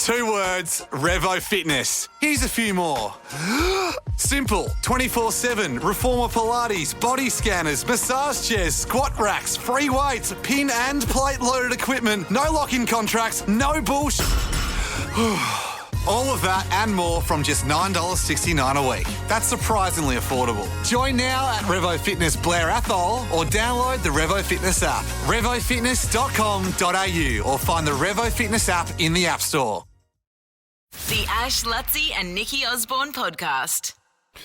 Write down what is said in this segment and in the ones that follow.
2 words, Revo Fitness. Here's a few more. Simple, 24/7, reformer Pilates, body scanners, massage chairs, squat racks, free weights, pin and plate loaded equipment, no lock-in contracts, no bullshit. All of that and more from just $9.69 a week. That's surprisingly affordable. Join now at Revo Fitness Blair Athol or download the Revo Fitness app. RevoFitness.com.au or find the Revo Fitness app in the App Store. The Ash, Luttsy and Nikki Osborne podcast.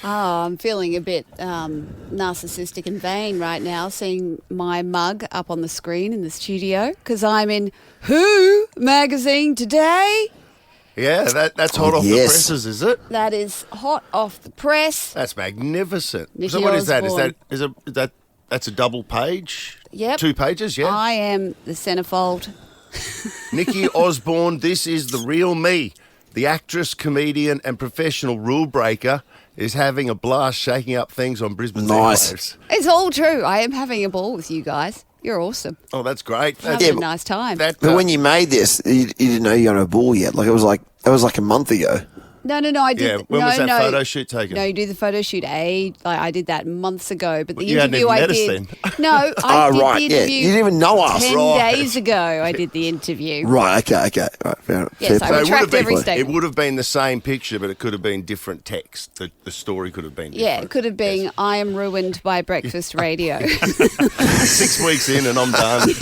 Oh, I'm feeling a bit narcissistic and vain right now, seeing my mug up on the screen in the studio because I'm in Who magazine today. Yeah, that's hot off the presses, is it? That is hot off the press. That's magnificent. Nikki So what is that? Osborne. Is that that's a double page? Yep. 2 pages, yeah? I am the centerfold. Nikki Osborne, this is the real me. The actress, comedian and professional rule breaker is having a blast shaking up things on Brisbane's airwaves. It's all true. I am having a ball with you guys. You're awesome. Oh, that's great. Having a nice time. But when you made this, you didn't know you were on a ball yet. Like it was like a month ago. No, I did. Yeah, when was that photo shoot taken? No, you do the photo shoot. I did that months ago. But the You hadn't interview even I met us did. then. No, I did right, the yeah. interview. You didn't even know us. 10 Right. days ago, I did the interview. Right, okay. Right, fair Yes, I play. retract every it statement. would have been the same picture, but it could have been different text. The story could have been different. Yeah, it could have been Yes. I am ruined by breakfast radio. 6 weeks in and I'm done.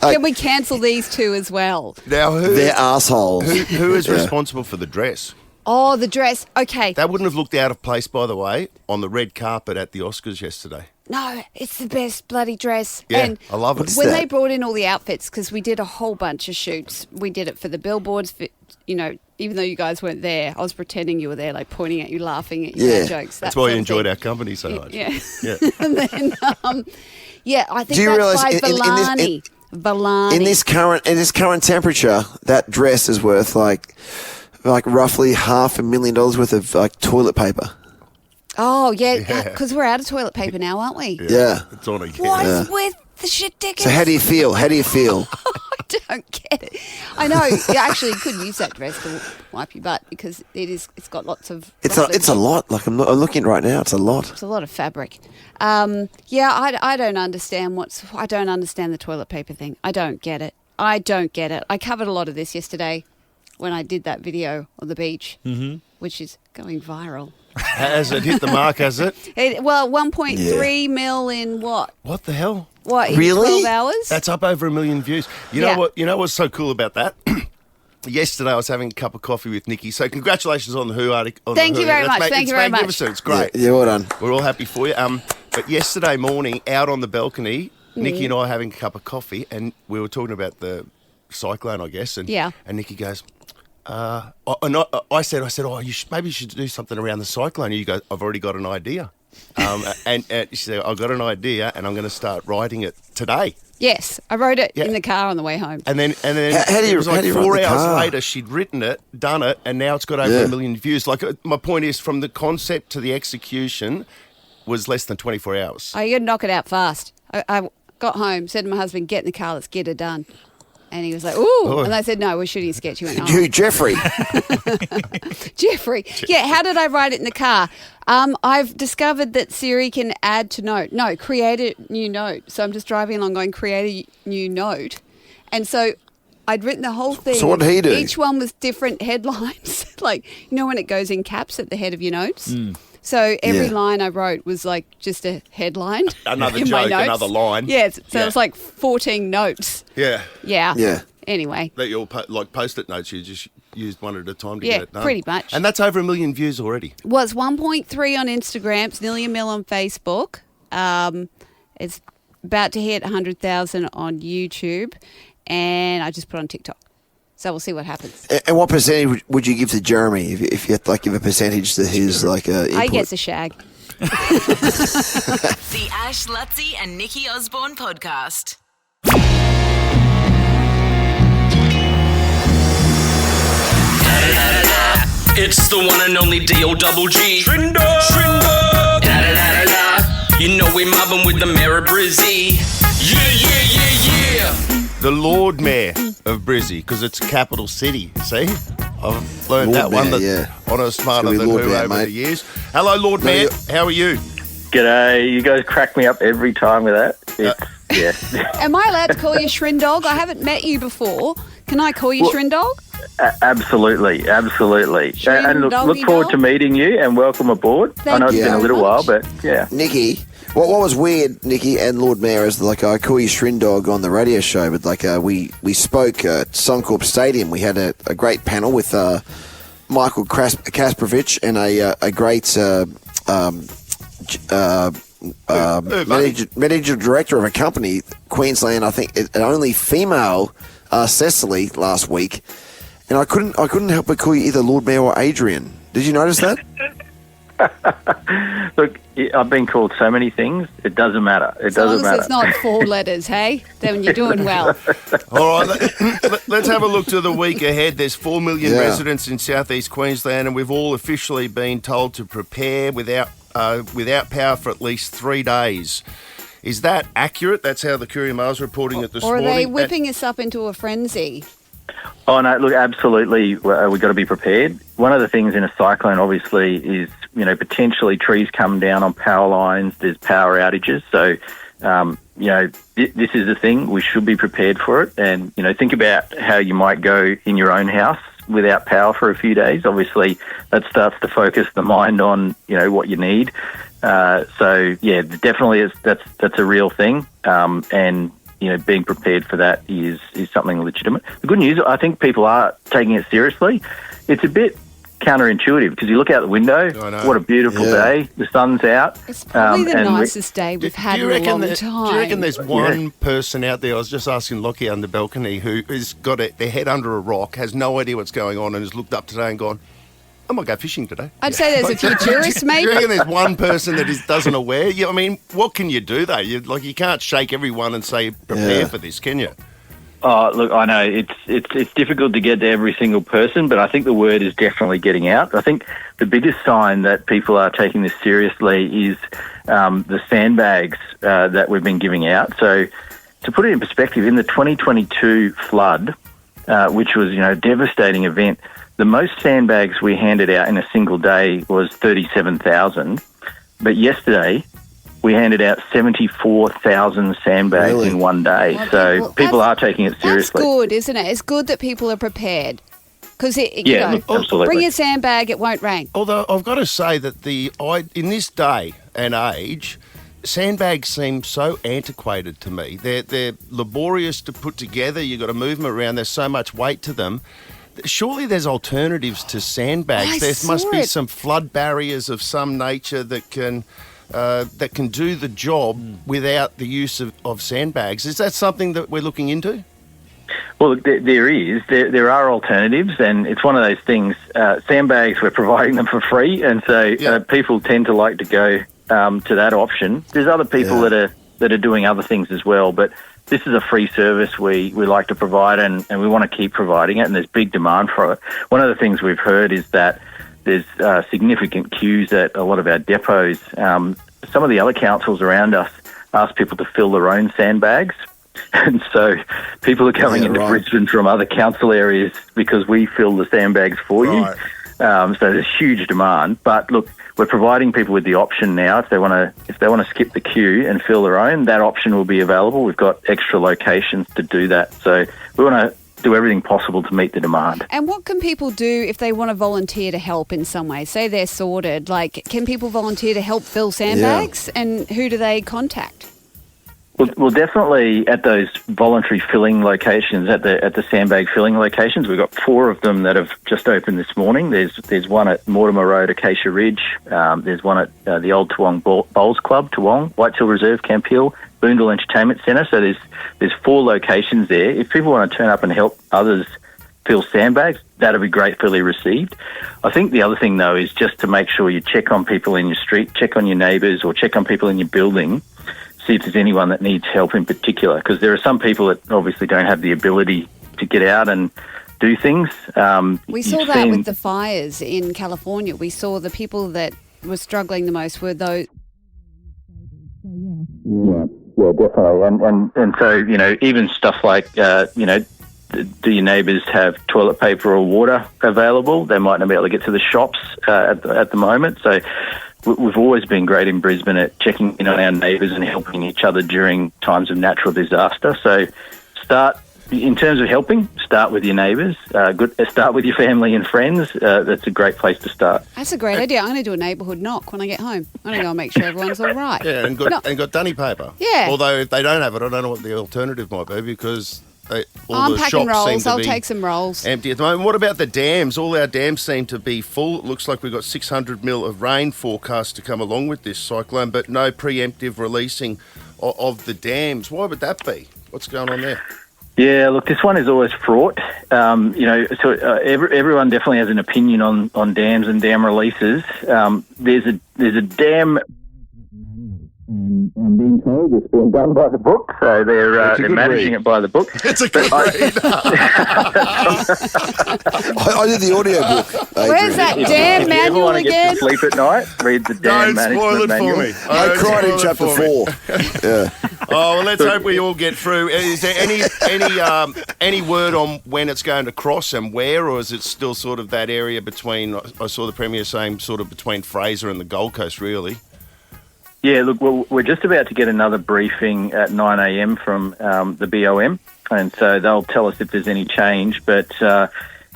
Can we cancel these two as well? Now, They're assholes. who is responsible for the dress? Oh, the dress. Okay. That wouldn't have looked out of place, by the way, on the red carpet at the Oscars yesterday. No, it's the best bloody dress. Yeah, and I love it. What's when that? they brought in all the outfits, because we did a whole bunch of shoots. We did it for the billboards, even though you guys weren't there. I was pretending you were there, like pointing at you, laughing at your jokes. That's why you enjoyed our company so much. Yeah. Yeah. And then, I think Do you that's realise by in Villani. Villani. In this current temperature, that dress is worth like roughly $500,000 worth of like toilet paper. Oh, yeah, because we're out of toilet paper now, aren't we? Yeah. It's on again. What is with the shit tickets? So how do you feel? I don't get it. I know. You actually could use that dress to wipe your butt because it's got lots of. It's a lot. Like I'm looking right now. It's a lot. It's a lot of fabric. I don't understand I don't understand the toilet paper thing. I don't get it. I covered a lot of this yesterday when I did that video on the beach, which is going viral. Has it hit the mark, has it? 1.3 mil in what? What the hell? What, in Really? 12 hours? That's up over 1 million views. You know what? You know what's so cool about that? Yesterday I was having a cup of coffee with Nikki. So congratulations on the Who article. Thank you very much. Thank you very much. It's magnificent. It's great. Yeah, well done. We're all happy for you. But yesterday morning, out on the balcony, Nikki and I were having a cup of coffee, and we were talking about the cyclone, I guess. And Nikki goes, I said, maybe you should do something around the cyclone. And you go, I've already got an idea. And she said, I've got an idea, and I'm going to start writing it today. Yes, I wrote it in the car on the way home. And then How do it you- was how like do you 4 write the hours car? later, she'd written it, done it, and now it's got over 1 million views. Like my point is, from the concept to the execution was less than 24 hours. Oh, you got to knock it out fast. I got home, said to my husband, get in the car, let's get it done. And he was like, ooh. And I said, no, we're shooting a sketch. He went, oh. Who, Jeffrey? Jeffrey. Yeah, how did I write it in the car? I've discovered that Siri can add to note. No, create a new note. So I'm just driving along going, create a new note. And so I'd written the whole thing. So what did he do? Each one was different headlines. Like, when it goes in caps at the head of your notes? So every line I wrote was like just a headline. Another in my joke, notes. another line. Yeah, so it was like 14 notes. Yeah. Yeah. Anyway. That you're like post-it notes, you just used one at a time to get it done. Pretty much. And that's over 1 million views already. Well, it's 1.3 on Instagram. It's nearly 1 million on Facebook. It's about to hit 100,000 on YouTube. And I just put on TikTok. So we'll see what happens. And what percentage would you give to Jeremy if you had to give a percentage to his input? I guess a shag. The Ash, Luttsy and Nikki Osborne podcast. It's the one and only D-O-double-G. Shrinder. Da-da-da-da-da. You know we mobbing with the Mayor Brizzy. Yeah. the Lord Mayor of Brizzy, because it's a capital city. See, I've learned Lord that Mayor, one. That yeah. I'm not smarter It's than gonna who be Lord over Mayor, the mate. years. Hello, Lord Mayor. How are you? G'day. You guys crack me up every time with that. Yeah. Am I allowed to call you Shrindog? I haven't met you before. Can I call you Shrindog? Absolutely. And look Doggy forward dog. to meeting you and welcome aboard. I Thank know it's you been a very little while, much. but yeah. Nikki, what was weird, Nikki and Lord Mayor, is like I call you Shrindog on the radio show, but like we spoke at Suncorp Stadium. We had a great panel with Michael Kasprovic and a great manager director of a company, Queensland. I think an only female, Cecily, last week, and I couldn't help but call you either Lord Mayor or Adrian. Did you notice that? Look, I've been called so many things. It doesn't matter. It As long doesn't as matter. it's not 4 letters, hey? Then you're doing well. All right, let's have a look to the week ahead. There's 4 million Yeah. residents in southeast Queensland, and we've all officially been told to prepare without power for at least 3 days. Is that accurate? That's how the Courier Mail's reporting it this Or are morning. they whipping us up into a frenzy? Oh, no, look, absolutely, we've got to be prepared. One of the things in a cyclone, obviously, is, potentially trees come down on power lines, there's power outages. So, this is the thing. We should be prepared for it. And, think about how you might go in your own house without power for a few days. Obviously, that starts to focus the mind on, what you need. So, yeah, definitely that's a real thing. And being prepared for that is something legitimate. The good news, I think people are taking it seriously. It's a bit counterintuitive because you look out the window, what a beautiful day, the sun's out. It's probably the and nicest day we've had in a long time. Do you reckon there's one person out there, I was just asking Lockie on the balcony, who has got their head under a rock, has no idea what's going on and has looked up today and gone, I might go fishing today. I'd say there's a few tourists, Do you maybe. reckon there's one person that doesn't aware? I mean, what can you do, though? You can't shake everyone and say, prepare for this, can you? Oh, look, I know it's difficult to get to every single person, but I think the word is definitely getting out. I think the biggest sign that people are taking this seriously is the sandbags that we've been giving out. So to put it in perspective, in the 2022 flood, which was, a devastating event, the most sandbags we handed out in a single day was 37,000. But yesterday, we handed out 74,000 sandbags in one day. Well, So people are taking it seriously. That's good, isn't it? It's good that people are prepared. Because, absolutely. bring a sandbag, it won't rain. Although I've got to say that in this day and age, sandbags seem so antiquated to me. They're laborious to put together. You've got to move them around. There's so much weight to them. Surely there's alternatives to sandbags. There must be some flood barriers of some nature that can do the job without the use of sandbags. Is that something that we're looking into? Well, there is. There are alternatives, and it's one of those things. Sandbags, we're providing them for free, and so people tend to like to go to that option. There's other people that are doing other things as well, but this is a free service we like to provide, and we want to keep providing it, and there's big demand for it. One of the things we've heard is that there's significant queues at a lot of our depots. Some of the other councils around us ask people to fill their own sandbags, and so people are coming into Brisbane from other council areas because we fill the sandbags for you. So there's huge demand. But look, we're providing people with the option now. If they want to skip the queue and fill their own, that option will be available. We've got extra locations to do that. So we want to do everything possible to meet the demand. And what can people do if they want to volunteer to help in some way? Say they're sorted. Like, can people volunteer to help fill sandbags? And who do they contact? Well, definitely at those voluntary filling locations, at the sandbag filling locations, we've got 4 of them that have just opened this morning. There's one at Mortimer Road, Acacia Ridge. There's one at the Old Toowong Bowls Club, Toowong, Whitetail Reserve, Camp Hill, Boondall Entertainment Centre. So there's 4 locations there. If people want to turn up and help others fill sandbags, that'll be gratefully received. I think the other thing, though, is just to make sure you check on people in your street, check on your neighbours, or check on people in your building. See if there's anyone that needs help in particular, because there are some people that obviously don't have the ability to get out and do things. We saw that with the fires in California. We saw the people that were struggling the most were those. Well, Yeah, definitely. And so, even stuff like, do your neighbours have toilet paper or water available? They might not be able to get to the shops at the moment. So we've always been great in Brisbane at checking in on our neighbours and helping each other during times of natural disaster. So in terms of helping, start with your neighbours. Start with your family and friends. That's a great place to start. That's a great idea. I'm going to do a neighbourhood knock when I get home. I'm going to go and make sure everyone's all right. Yeah, and got dunny paper. Yeah. Although if they don't have it, I don't know what the alternative might be because I'm the packing shops rolls. seem to I'll be take some rolls. empty at the moment. What about the dams? All our dams seem to be full. It looks like we've got 600 mil of rain forecast to come along with this cyclone, but no preemptive releasing of the dams. Why would that be? What's going on there? Yeah, look, this one is always fraught. Everyone definitely has an opinion on dams and dam releases. There's a dam. I'm being told it's been done by the book, so they're managing it by the book. It's a good read. I did the audio book. Where's that damn if manual you ever want to again? get to sleep at night, read the damn Don't spoil management it manual. for me. I cried in chapter 4. Yeah. Oh, well, let's hope we all get through. Is there any word on when it's going to cross and where, or is it still sort of that area between, I saw the Premier saying sort of between Fraser and the Gold Coast, really? Yeah, look, we're just about to get another briefing at 9 a.m. from the BOM, and so they'll tell us if there's any change. But,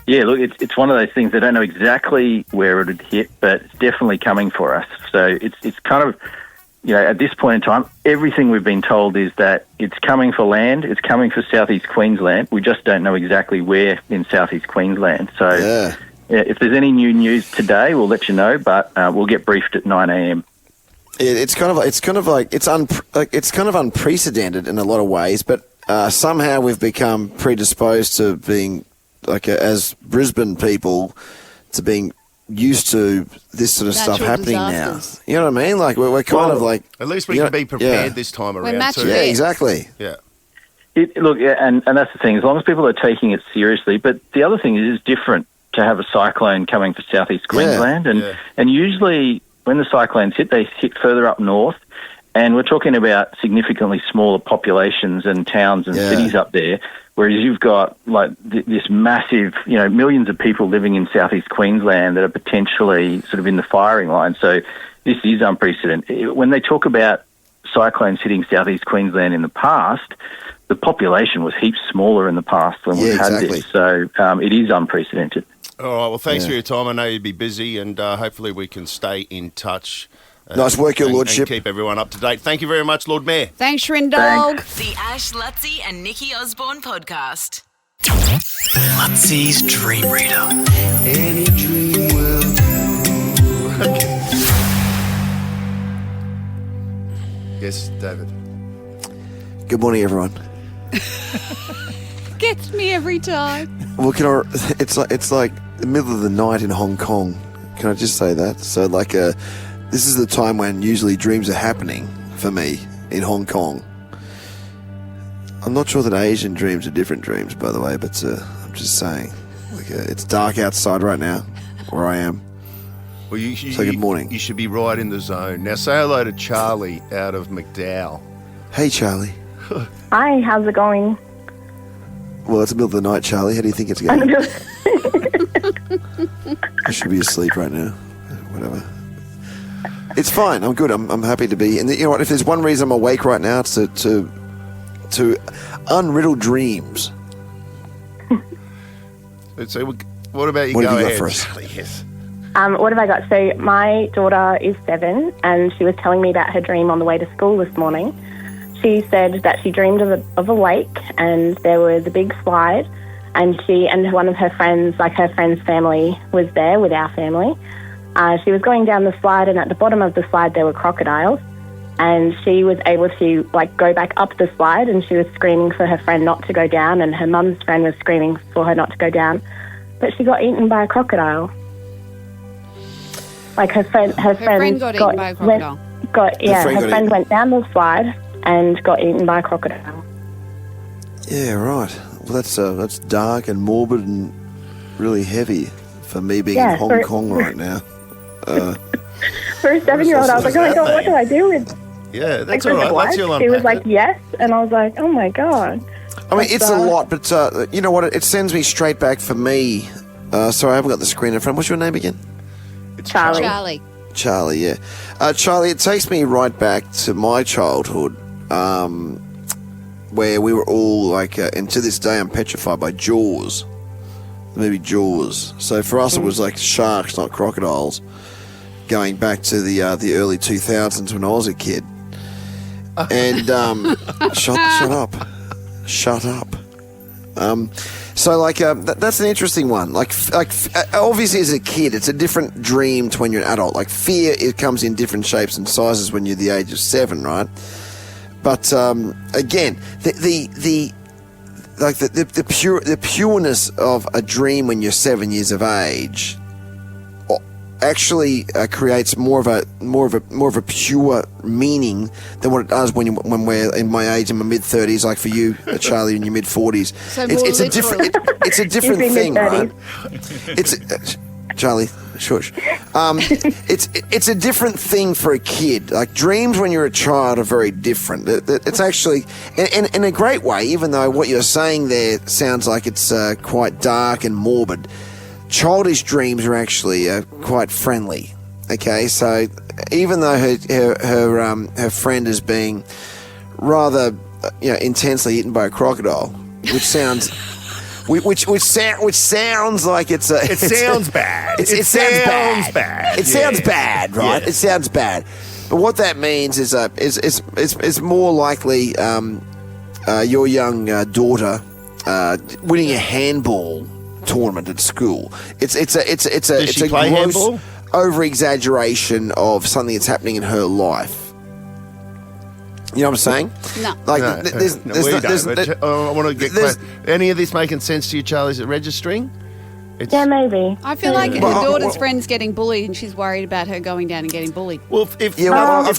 it's one of those things. They don't know exactly where it would hit, but it's definitely coming for us. So it's kind of, at this point in time, everything we've been told is that it's coming for land, it's coming for southeast Queensland. We just don't know exactly where in southeast Queensland. So if there's any new news today, we'll let you know, but we'll get briefed at 9 a.m. It's kind of unprecedented in a lot of ways, but somehow we've become predisposed to being as Brisbane people to being used to this sort of stuff happening disasters. now. You know what I mean? Like we're kind of like at least we can be prepared this time around. matching too. Yeah, exactly. Yeah. And that's the thing. As long as people are taking it seriously, but the other thing is it's different to have a cyclone coming for southeast Queensland, and usually when the cyclones hit, they hit further up north, and we're talking about significantly smaller populations and towns and cities up there, whereas you've got like this massive, millions of people living in southeast Queensland that are potentially sort of in the firing line. So this is unprecedented. When they talk about cyclones hitting southeast Queensland in the past, the population was heaps smaller in the past when we've had this. So it is unprecedented. All right, well, thanks for your time. I know you'd be busy, and hopefully we can stay in touch. Nice work, Your Lordship. And keep everyone up to date. Thank you very much, Lord Mayor. Thanks, Shrindog. The Ash, Luttsy and Nikki Osborne podcast. Luttsy's Dream Reader. Any dream will do. Yes, David. Good morning, everyone. Gets me every time. Well, it's like the middle of the night in Hong Kong. Can I just say that? So, this is the time when usually dreams are happening for me in Hong Kong. I'm not sure that Asian dreams are different dreams, by the way, but I'm just saying. It's dark outside right now, where I am. Well, So good morning. You should be right in the zone. Now, say hello to Charlie out of McDowell. Hey, Charlie. Hi, how's it going? Well, it's the middle of the night, Charlie. How do you think it's going? I should be asleep right now. Whatever. It's fine. I'm good. I'm happy to be. And you know what? If there's one reason I'm awake right now, it's to unriddle dreams. So, what about you? What Go have you got ahead, for us? Charlie. Yes. What have I got? So my daughter is 7, and she was telling me about her dream on the way to school this morning. She said that she dreamed of a lake, and there was a big slide, and she and one of her friends, like her friend's family, was there with our family. She was going down the slide, and at the bottom of the slide there were crocodiles, and she was able to go back up the slide, and she was screaming for her friend not to go down, and her mum's friend was screaming for her not to go down, but she got eaten by a crocodile. Her friend got eaten by a crocodile. Her friend went down the slide and got eaten by a crocodile. Yeah, right. Well, that's dark and morbid and really heavy for me being in Hong Kong right now. For a 7-year-old, I was like, oh my God, what do I do with? Yeah, that's Like, all right. what? Luttsy will She was unpack like, yes. And I was like, oh, my God. I mean, it's a lot, but you know what? It sends me straight back for me. Sorry, I haven't got the screen in front. What's your name again? It's Charlie. Charlie, yeah. Charlie, it takes me right back to my childhood, where we were all like, and to this day I'm petrified by Jaws. The movie Jaws. So for us it was like sharks, not crocodiles. Going back to the early 2000s when I was a kid. And shut up. So like that's an interesting one. Like obviously as a kid, it's a different dream to when you're an adult. Like fear, it comes in different shapes and sizes when you're the age of 7, right? But again, the pureness of a dream when you're 7 years of age actually creates more of a pure meaning than what it does when we're in my age, in my mid-30s, like for you, Charlie, in your mid-40s. So it's a different thing, right? It's Charlie, shush. It's a different thing for a kid. Like dreams when you're a child are very different. It's actually, in a great way, even though what you're saying there sounds like it's quite dark and morbid. Childish dreams are actually quite friendly. Okay, so even though her friend is being rather intensely eaten by a crocodile, which sounds which sounds like it sounds bad. It sounds bad. It sounds bad, right? Yeah. It sounds bad. But what that means is it's more likely your young daughter winning a handball tournament at school. It's a gross over exaggeration of something that's happening in her life. You know what I'm saying? No. Like I want to get clear. Any of this making sense to you, Charlie? Is it registering? Yeah, maybe. I feel like her daughter's friend's getting bullied and she's worried about her going down and getting bullied. Well, I've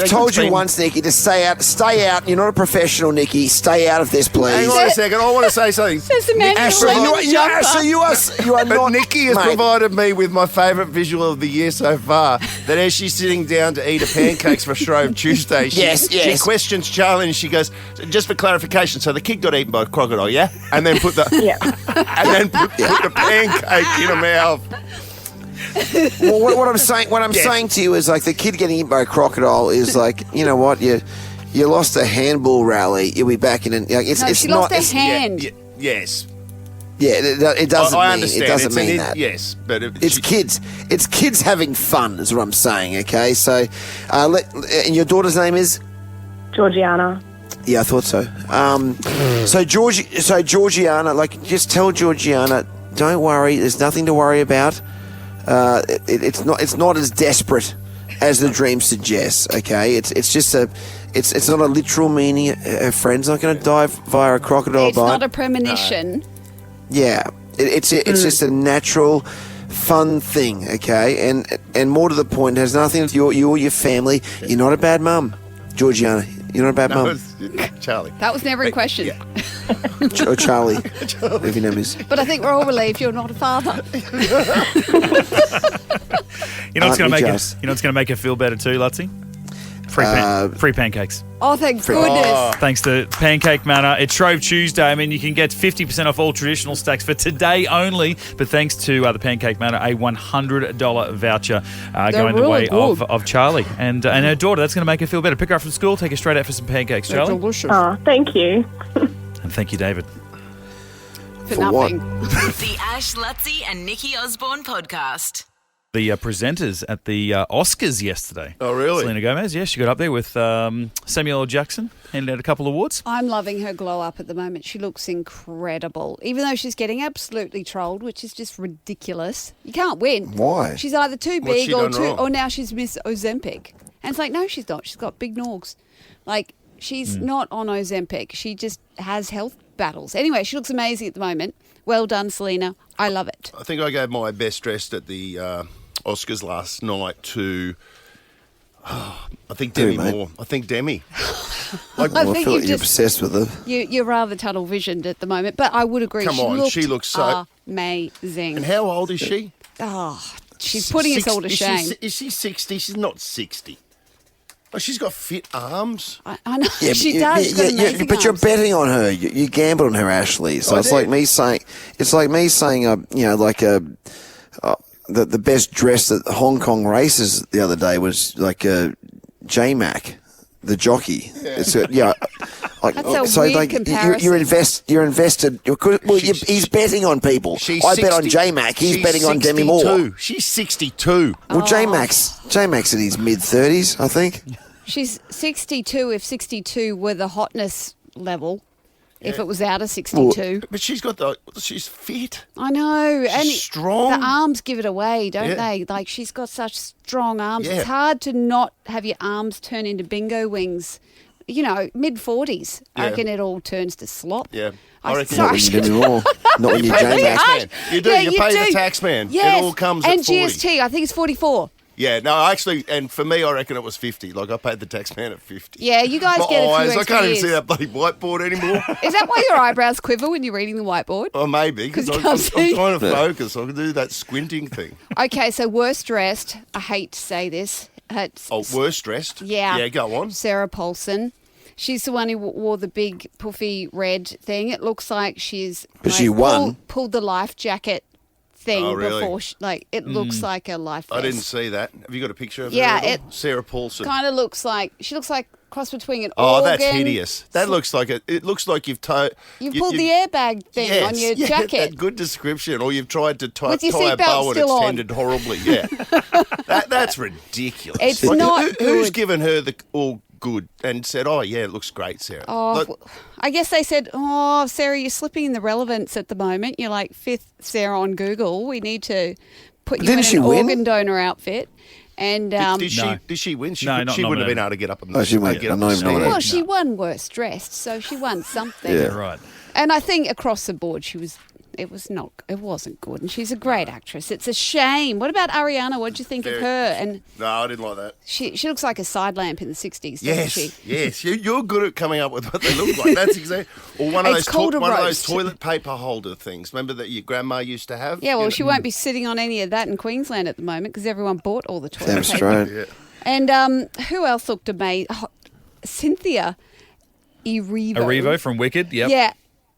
told you once, Nikki, to stay out. You're not a professional, Nikki. Stay out of this, please. Hang on a second. I want to say something. Says the man you are but not. Nikki has provided me with my favourite visual of the year so far. That as she's sitting down to eat her pancakes for Shrove Tuesday, she questions Charlie and she goes, "Just for clarification, so the kid got eaten by a crocodile, yeah?" And then put the put the pancake in her mouth. Well, what I'm saying to you is like the kid getting eaten by a crocodile is like, you know what, you lost a handball rally, you'll be back in. She lost her hand. Yes. Yeah, it doesn't. I mean understand. it doesn't mean that. Yes, but it's kids. It's kids having fun, is what I'm saying. Okay, so and your daughter's name is Georgiana. Yeah, I thought so. So Georgiana, like, just tell Georgiana, don't worry. There's nothing to worry about. It's not as desperate as the dream suggests. Okay, it's just it's not a literal meaning. Her friend's not going to die via a crocodile bite. It's not a premonition. Yeah, it's just a natural, fun thing. Okay, and more to the point, it has nothing to do with you or your family. You're not a bad mum, Georgiana. You're not a bad mum. Charlie. That was never in question. Yeah. Or Charlie. If your name is. But I think we're all relieved you're not a father. You know what's going to make her feel better too, Luttsy? Free pancakes. Oh, thank goodness. Thanks to Pancake Manor. It's Shrove Tuesday. I mean, you can get 50% off all traditional stacks for today only. But thanks to the Pancake Manor, a $100 voucher going the way of Charlie and her daughter. That's going to make her feel better. Pick her up from school, take her straight out for some pancakes, Charlie. Delicious. Oh, thank you. And thank you, David. For nothing. The Ash, Luttsy and Nikki Osborne podcast. The presenters at the Oscars yesterday. Oh, really? Selena Gomez, yeah, she got up there with Samuel L. Jackson, handed out a couple of awards. I'm loving her glow up at the moment. She looks incredible. Even though she's getting absolutely trolled, which is just ridiculous. You can't win. Why? She's either too What's big she done wrong? or now she's Miss Ozempic. And it's like, no, she's not. She's got big norgs. Like, she's not on Ozempic. She just has health battles. Anyway, she looks amazing at the moment. Well done, Selena. I love it. I think I gave my best dressed at the Oscars last night to, I think Demi Moore. I think Demi. I feel like you're obsessed with her. You're rather tunnel visioned at the moment, but I would agree. She looks so amazing. And how old is she? Oh, she's putting us all to shame. Is she 60? She's not 60. Oh, she's got fit arms. I know she does. She's got amazing but you're arms. betting on her. You gambled on her, Ashley. So it's like me saying, the best dress at Hong Kong races the other day was like J-Mac, the jockey. It's weird comparison. You're invested. He's betting on people. I bet on J-Mac. He's betting on Demi Moore. She's 62. Well, J-Mac's in his mid-30s, I think. She's 62 if 62 were the hotness level. If it was out of 62. But she's fit. I know. She's strong. The arms give it away, don't they? Like, she's got such strong arms. Yeah. It's hard to not have your arms turn into bingo wings. You know, mid-40s. I reckon it all turns to slop. Yeah. Not when you J-Mac. You do. You pay the tax man. Yes. It all comes and at 40. GST, I think it's 44. Yeah, no, actually, and for me, I reckon it was 50. Like, I paid the tax man at 50. Yeah, you guys get a few extra I can't even years. see that bloody whiteboard anymore. Is that why your eyebrows quiver when you're reading the whiteboard? Oh, maybe, because I'm trying to focus. I can do that squinting thing. Okay, so worst dressed. I hate to say this. Worst dressed? Yeah. Yeah, go on. Sarah Paulson. She's the one who wore the big puffy red thing. It looks like she's she won. Pulled the life jacket thing really? before. It looks like a life vest. I didn't see that. Have you got a picture of her? Yeah, Sarah Paulson. Kind of looks like cross between an Oh, organ. that's hideous. That looks like it looks like you've pulled the airbag thing on your jacket. That good description. Or you've tried to tie your a bow and it's on. tended horribly. Yeah, that's ridiculous. It's not who's good. given her the all good and said, "Oh yeah, it looks great, Sarah." Oh, I guess they said, "Oh, Sarah, you're slipping in the relevance at the moment. You're like 5th Sarah on Google. We need to put you in an organ donor outfit." And did she win? She wouldn't have been able to get up. She won. Well, she won worst dressed, so she won something. Yeah, right. And I think across the board, it wasn't good. And she's a great actress. It's a shame. What about Ariana? What did you think of her? And no, I didn't like that. She looks like a side lamp in the 60s, doesn't she? Yes. You're good at coming up with what they look like. That's exactly. Or one of those toilet paper holder things. Remember that your grandma used to have? Yeah, well, she won't be sitting on any of that in Queensland at the moment because everyone bought all the toilet That's paper. right. Yeah. And who else looked amazing? Oh, Cynthia Erivo from Wicked, yep. Yeah.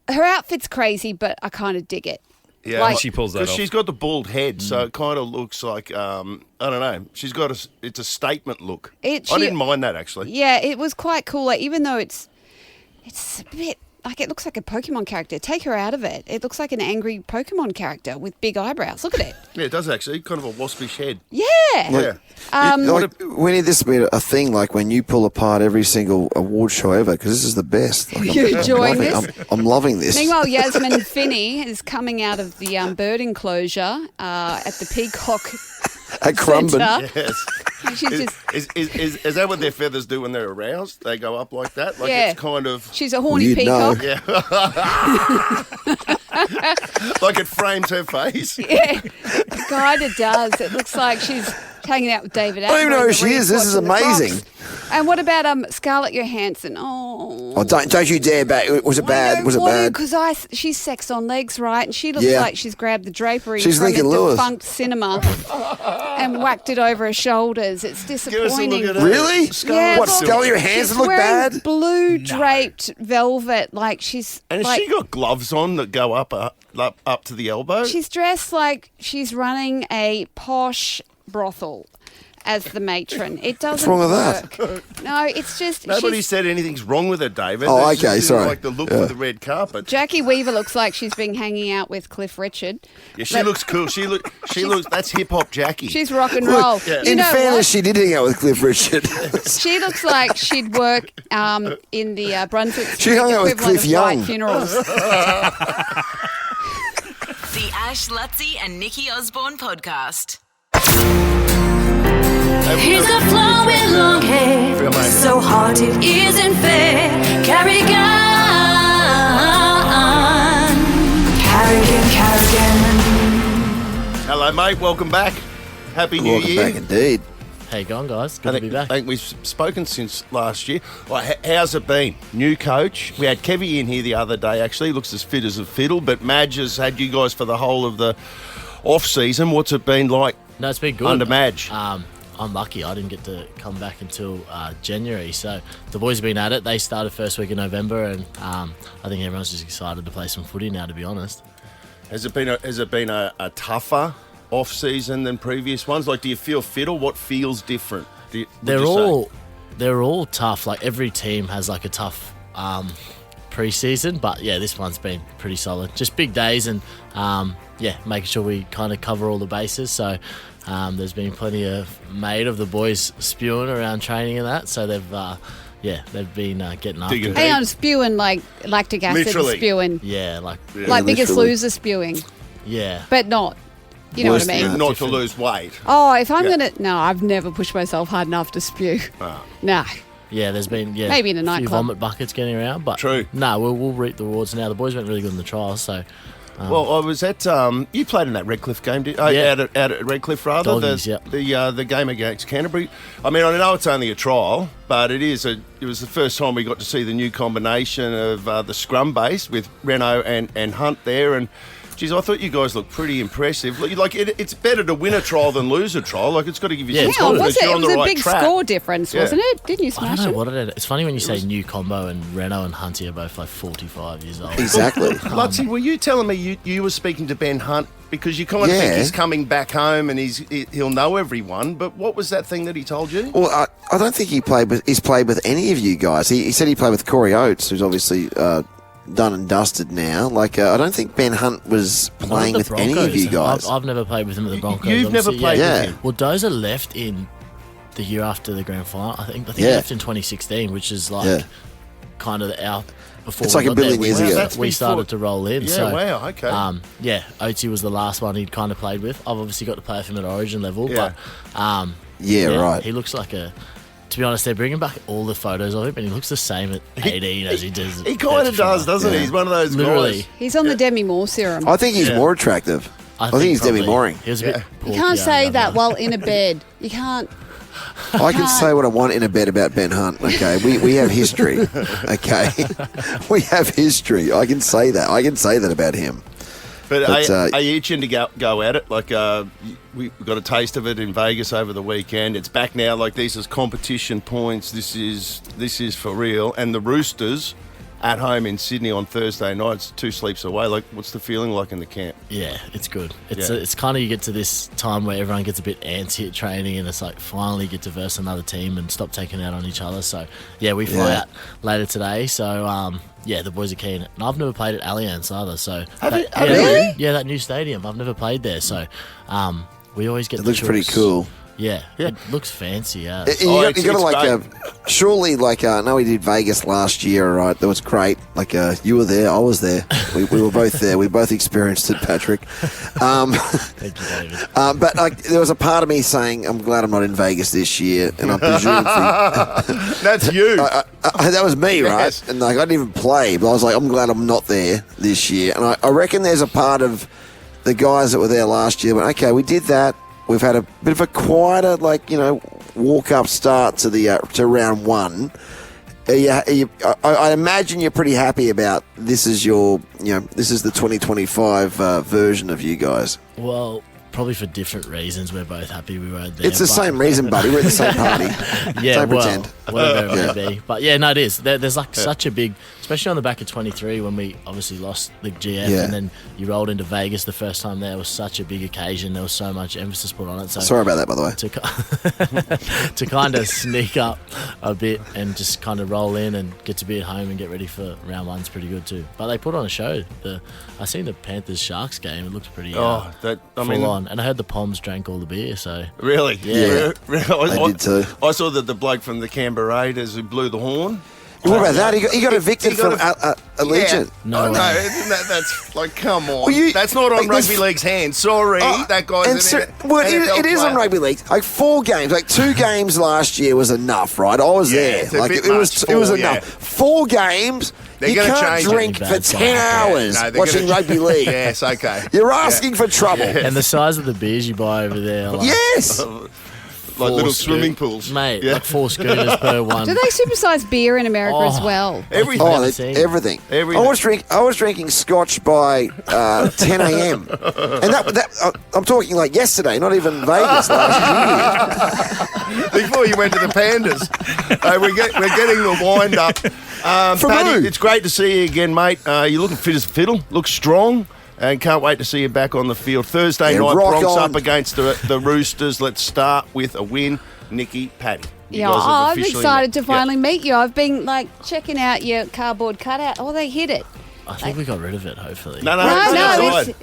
Her outfit's crazy, but I kind of dig it. Yeah, like, she pulls that off. Because she's got the bald head, so it kind of looks like, I don't know, it's a statement look. I didn't mind that, actually. Yeah, it was quite cool. Like, even though it's a bit, like, it looks like a Pokemon character. Take her out of it. It looks like an angry Pokemon character with big eyebrows. Look at it. Yeah, it does, actually. Kind of a waspish head. Yeah. Yeah. We need this to be a thing, like when you pull apart every single award show ever, because this is the best. Like, You're enjoying this? I'm loving this. Meanwhile, Yasmin Finney is coming out of the bird enclosure at the Peacock at Crumben. Yes. Is that what their feathers do when they're aroused? They go up like that? Like it's kind of... She's a horny peacock. Yeah. Like it frames her face. Yeah, it kind of does. It looks like she's hanging out with David Attenborough. I don't even know who she is. This is amazing. And what about Scarlett Johansson? Oh, don't you dare back. Was it bad? Was it bad? Because she's sex on legs, right? And she looks like she's grabbed the drapery from a defunct cinema and whacked it over her shoulders. It's disappointing. Really? Yeah, what, Scarlett Johansson look bad? Blue draped velvet, like she's. And has she got gloves on that go up to the elbow? She's dressed like she's running a posh brothel as the matron. It doesn't What's wrong work. No, it's just... Nobody said anything's wrong with her, David. Oh, It's okay, just sorry. like the look of the red carpet. Jackie Weaver looks like she's been hanging out with Cliff Richard. Yeah, she looks cool. She looks. That's hip hop Jackie. She's rock and roll. Yeah. In fairness, she did hang out with Cliff Richard. She looks like she'd work in the Brunswick. She hung out with Cliff Young. Funerals. The Ash, Luttsy and Nikki Osborne podcast. He's got flowing long hair, so hot it isn't fair. Carrigan. Hello, mate. Welcome back. Happy New Year. Welcome back indeed. How you going, guys? Good to be back. I think we've spoken since last year. Well, how's it been? New coach. We had Kevy in here the other day, actually. He looks as fit as a fiddle, but Madge has had you guys for the whole of the off-season. What's it been like? No, it's been good. Under Madge. I'm lucky. I didn't get to come back until January. So the boys have been at it. They started first week of November, and I think everyone's just excited to play some footy now, to be honest. Has it been a tougher off season than previous ones? Like, do you feel fit, or what feels different? They're all tough. Like, every team has like a tough pre-season, but yeah, this one's been pretty solid. Just big days, and making sure we kind of cover all the bases. So there's been plenty of made of the boys spewing around training and that. So they've been getting after it. Hey, I'm spewing like lactic acid Literally. spewing. Yeah, like Biggest Loser spewing. Yeah, but not. You know what I mean? Not to lose weight. Oh, if I'm gonna, no, I've never pushed myself hard enough to spew. No. Yeah, there's been maybe in a few nightclub. vomit buckets getting around, but true. No, we'll reap the rewards now. The boys went really good in the trials, so. Well, I was at you played in that Redcliffe game, out at Redcliffe rather. Doggies, the game against Canterbury. I mean, I know it's only a trial, but it was the first time we got to see the new combination of the scrum base with Renault and Hunt there, and. Geez, I thought you guys looked pretty impressive. Like it's better to win a trial than lose a trial. Like, it's got to give you some confidence. It was a big score difference, wasn't it? Didn't you smash it? I don't know what it is. It's funny when you say new combo and Renault and Hunty are both like 45 years old. Exactly. Luttsy, were you telling me you were speaking to Ben Hunt because you kind of think he's coming back home and he'll know everyone, but what was that thing that he told you? Well, I don't think he's played with any of you guys. He said he played with Corey Oates, who's obviously done and dusted now. Like, I don't think Ben Hunt was playing with any of you guys. I've never played with him at the Broncos. You've never played with him? Well, Dozer left in the year after the grand final. I think he left in 2016, which is like kind of our before. It's like a billion years ago. We started to roll in. Yeah, so, wow, okay. Oatesy was the last one he'd kind of played with. I've obviously got to play with him at Origin level, but right. He looks like a. To be honest, they're bringing back all the photos of him, and he looks the same at 18 as he does. He kind of does, doesn't he? He's one of those guys. He's on the Demi Moore serum. I think he's more attractive. I think he's Demi Mooring. He was a bit you can't say that while in a bed. You can't. I can say what I want in a bed about Ben Hunt, okay? We have history, okay? We have history. I can say that. I can say that about him. But are you itching to go at it? Like, we got a taste of it in Vegas over the weekend. It's back now. Like, these is competition points. This is for real. And the Roosters at home in Sydney on Thursday night. It's 2 sleeps away. Like, what's the feeling like in the camp? Yeah, it's good. It's kind of, you get to this time where everyone gets a bit antsy at training, and it's like finally get to verse another team and stop taking out on each other. So yeah, we fly out later today. So the boys are keen. And I've never played at Allianz either. So really? Yeah, that new stadium. I've never played there. So we always get. It looks pretty cool. Yeah, it looks fancy. Yeah, you got to like surely like I know we did Vegas last year, right? That was great. Like you were there, I was there. We were both there. We both experienced it, Patrick. Thank you, David. But like there was a part of me saying, "I'm glad I'm not in Vegas this year," and I presume that's you. That was me, right? Yes. And like I didn't even play, but I was like, "I'm glad I'm not there this year." And I reckon there's a part of the guys that were there last year. But okay, we did that. We've had a bit of a quieter, walk-up start to round one. I imagine you're pretty happy about this is this is the 2025 version of you guys. Well, probably for different reasons. We're both happy we weren't there. It's the same reason, buddy. We're at the same party. Don't pretend. Whatever it may be. But yeah, no, it is. There's such a big, especially on the back of 23 when we obviously lost the GF and then you rolled into Vegas the first time there. It was such a big occasion. There was so much emphasis put on it. So sorry about that, by the way. To kind of sneak up a bit and just kind of roll in and get to be at home and get ready for round one's pretty good too. But they put on a show. I seen the Panthers-Sharks game. It looked pretty full on. And I heard the Poms drank all the beer, so... Really? Yeah. I did too. I saw the bloke from the Canberra Raiders who blew the horn. What about that? He got evicted from Allegiant. No, that's like, come on. That's not on rugby league's hands. Sorry, that guy's it is on rugby league. Like 4 games, like 2 games last year was enough, right? I was there. Like it was enough. 4 games. You can't drink for 10 hours watching rugby league. Yes, okay. You're asking for trouble. And the size of the beers you buy over there. Yes. four little swimming pools. Mate, like 4 schooners per one. Do they supersize beer in America as well? Everything. I was drinking scotch by 10 a.m. And that I'm talking like yesterday, not even Vegas last year. Before you went to the Pandas. We're getting the wind up. Paddy, it's great to see you again, mate. You're looking fit as a fiddle, look strong, and can't wait to see you back on the field. Thursday night, Bronx up against the Roosters. Let's start with a win. Nikki, Paddy. I'm excited to finally meet you. I've been checking out your cardboard cutout. Oh, they hit it. I think we got rid of it, hopefully. No,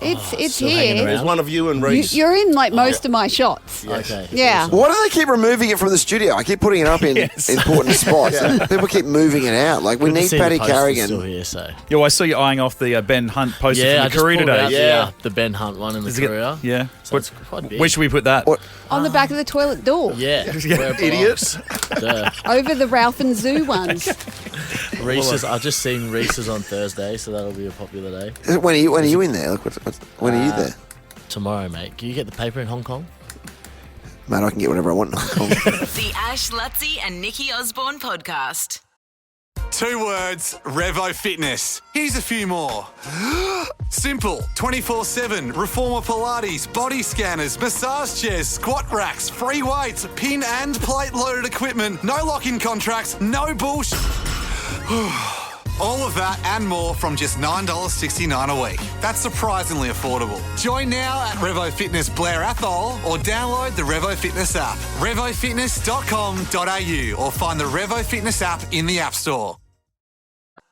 it's here. There's one of you and Reese. You're in most of my shots. Yes. Okay. Yeah. Why do they keep removing it from the studio? I keep putting it up in important spots. People keep moving it out. Like, we need Paddy Carrigan. Still here, so. Yo, I saw you eyeing off the Ben Hunt poster from the Courier today. The Ben Hunt one in the Courier. Yeah. So it's quite big. Where should we put that? On the back of the toilet door. Yeah. Idiots. Over the Ralph and Zoo ones. Reese's. I've just seen Reese's on Thursday, so that'll be a popular day. When are you in there? When are you there? Tomorrow, mate. Can you get the paper in Hong Kong? Mate, I can get whatever I want in Hong Kong. The Ash, Luttsy and Nikki Osborne podcast. 2 words, Revo Fitness. Here's a few more. Simple, 24/7, Reformer Pilates, body scanners, massage chairs, squat racks, free weights, pin and plate loaded equipment, no lock-in contracts, no bullshit. All of that and more from just $9.69 a week. That's surprisingly affordable. Join now at Revo Fitness Blair Athol or download the Revo Fitness app. RevoFitness.com.au or find the Revo Fitness app in the App Store.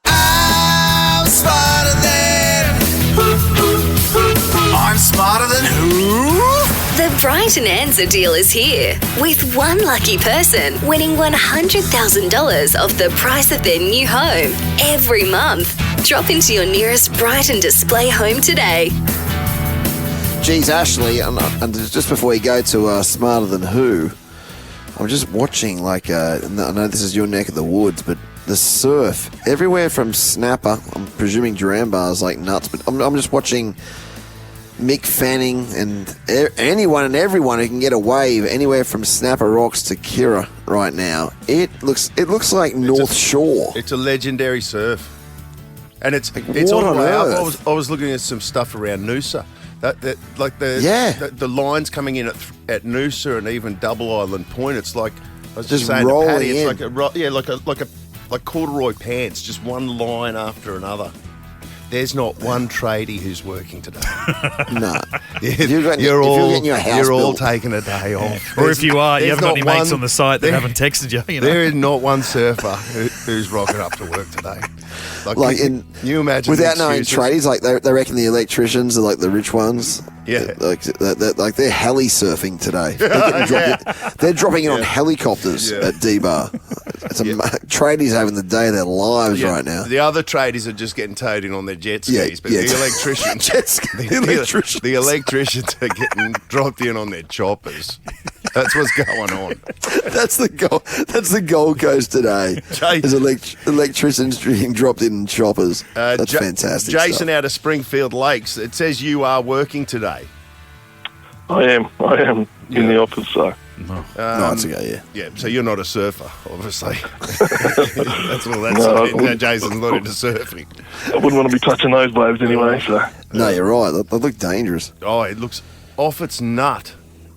I'm smarter than I'm smarter than who? The Brighton Answer deal is here, with one lucky person winning $100,000 off the price of their new home every month. Drop into your nearest Brighton display home today. Geez, Ashley, and just before you go to Smarter Than Who, I'm just watching, I know this is your neck of the woods, but the surf, everywhere from Snapper, I'm presuming Duranbars like nuts, but I'm just watching Mick Fanning and anyone and everyone who can get a wave anywhere from Snapper Rocks to Kirra right now. It looks like North Shore. It's a legendary surf, and it's what all on the way up. earth? I was looking at some stuff around Noosa. The lines coming in at Noosa and even Double Island Point. It's like I was just saying to Paddy, it's like corduroy pants, just one line after another. There's not one tradie who's working today. No. You're all taking a day off. Or if you are, you haven't got any mates on the site that haven't texted you. There is not one surfer who's rocking up to work today. Can you imagine? Without knowing tradies, they reckon the electricians are like the rich ones. Yeah, they're heli surfing today. They're dropping in on helicopters at D-Bar. Tradies having the day of their lives right now. The other tradies are just getting towed in on their jet skis, but the electricians, the electricians are getting dropped in on their choppers. That's what's going on. That's the Gold Coast today. There's electricians being dropped in choppers. That's fantastic. Jason out of Springfield Lakes. It says you are working today. I am in the office, so. No, it's okay, Yeah, so you're not a surfer, obviously. That's Jason's not into surfing. I wouldn't want to be touching those waves anyway, so. No, you're right. They look dangerous. Oh, it looks off its nut.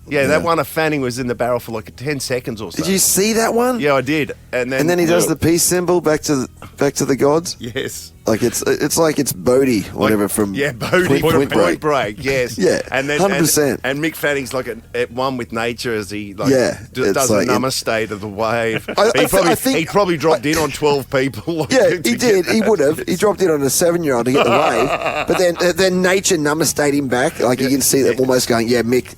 Yeah, that one of Fanning was in the barrel for 10 seconds or so. Did you see that one? Yeah, I did. And then he does the peace symbol back to the gods? Yes. It's like it's Bodie, whatever, from Bodie Point Break, yes. Yeah, and then 100%. And Mick Fanning's at one with nature as he does a namaste to the wave. He probably dropped in on 12 people. He did. He would have. He dropped in on a 7-year-old to get the wave, but then nature namasteed him back. You can see that almost going, Mick,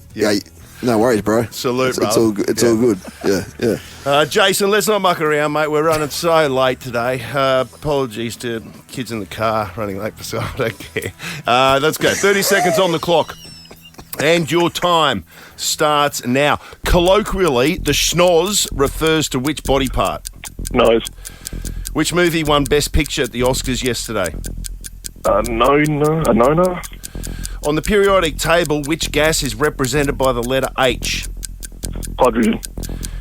no worries, bro. Salute, bro. It's all good. It's all good. Yeah. Jason, let's not muck around, mate. We're running so late today. Apologies to kids in the car running late for school. I don't care. Let's go. 30 seconds on the clock. And your time starts now. Colloquially, the schnoz refers to which body part? Nose. Which movie won Best Picture at the Oscars yesterday? No. On the periodic table, which gas is represented by the letter H? Hydrogen.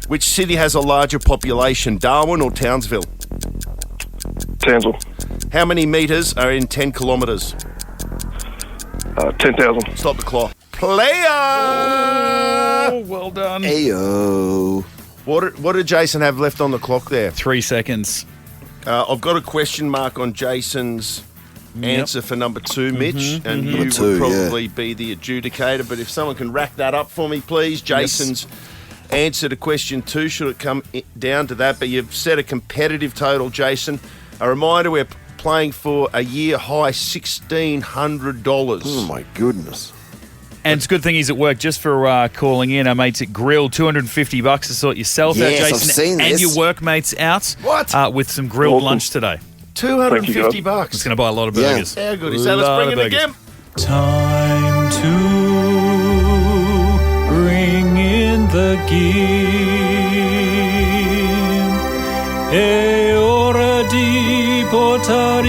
Which city has a larger population, Darwin or Townsville? Townsville. How many metres are in 10 kilometres? 10,000. Stop the clock. Player! Oh, well done. Ayo. What did Jason have left on the clock there? 3 seconds. I've got a question mark on Jason's answer for number 2, Mitch, and you would two, probably be the adjudicator. But if someone can rack that up for me, please. Jason's answer to question 2, should it come down to that? But you've set a competitive total, Jason. A reminder, we're playing for a year-high $1,600. Oh, my goodness. And it's a good thing he's at work just for calling in. Our mates at Grill, $250 to sort yourself out, Jason. I've seen and this. your workmates out. What? With some grilled lunch today. $250. It's going to buy a lot of burgers. How good is that? Let's bring it again. Time to bring in the game. E ora di portare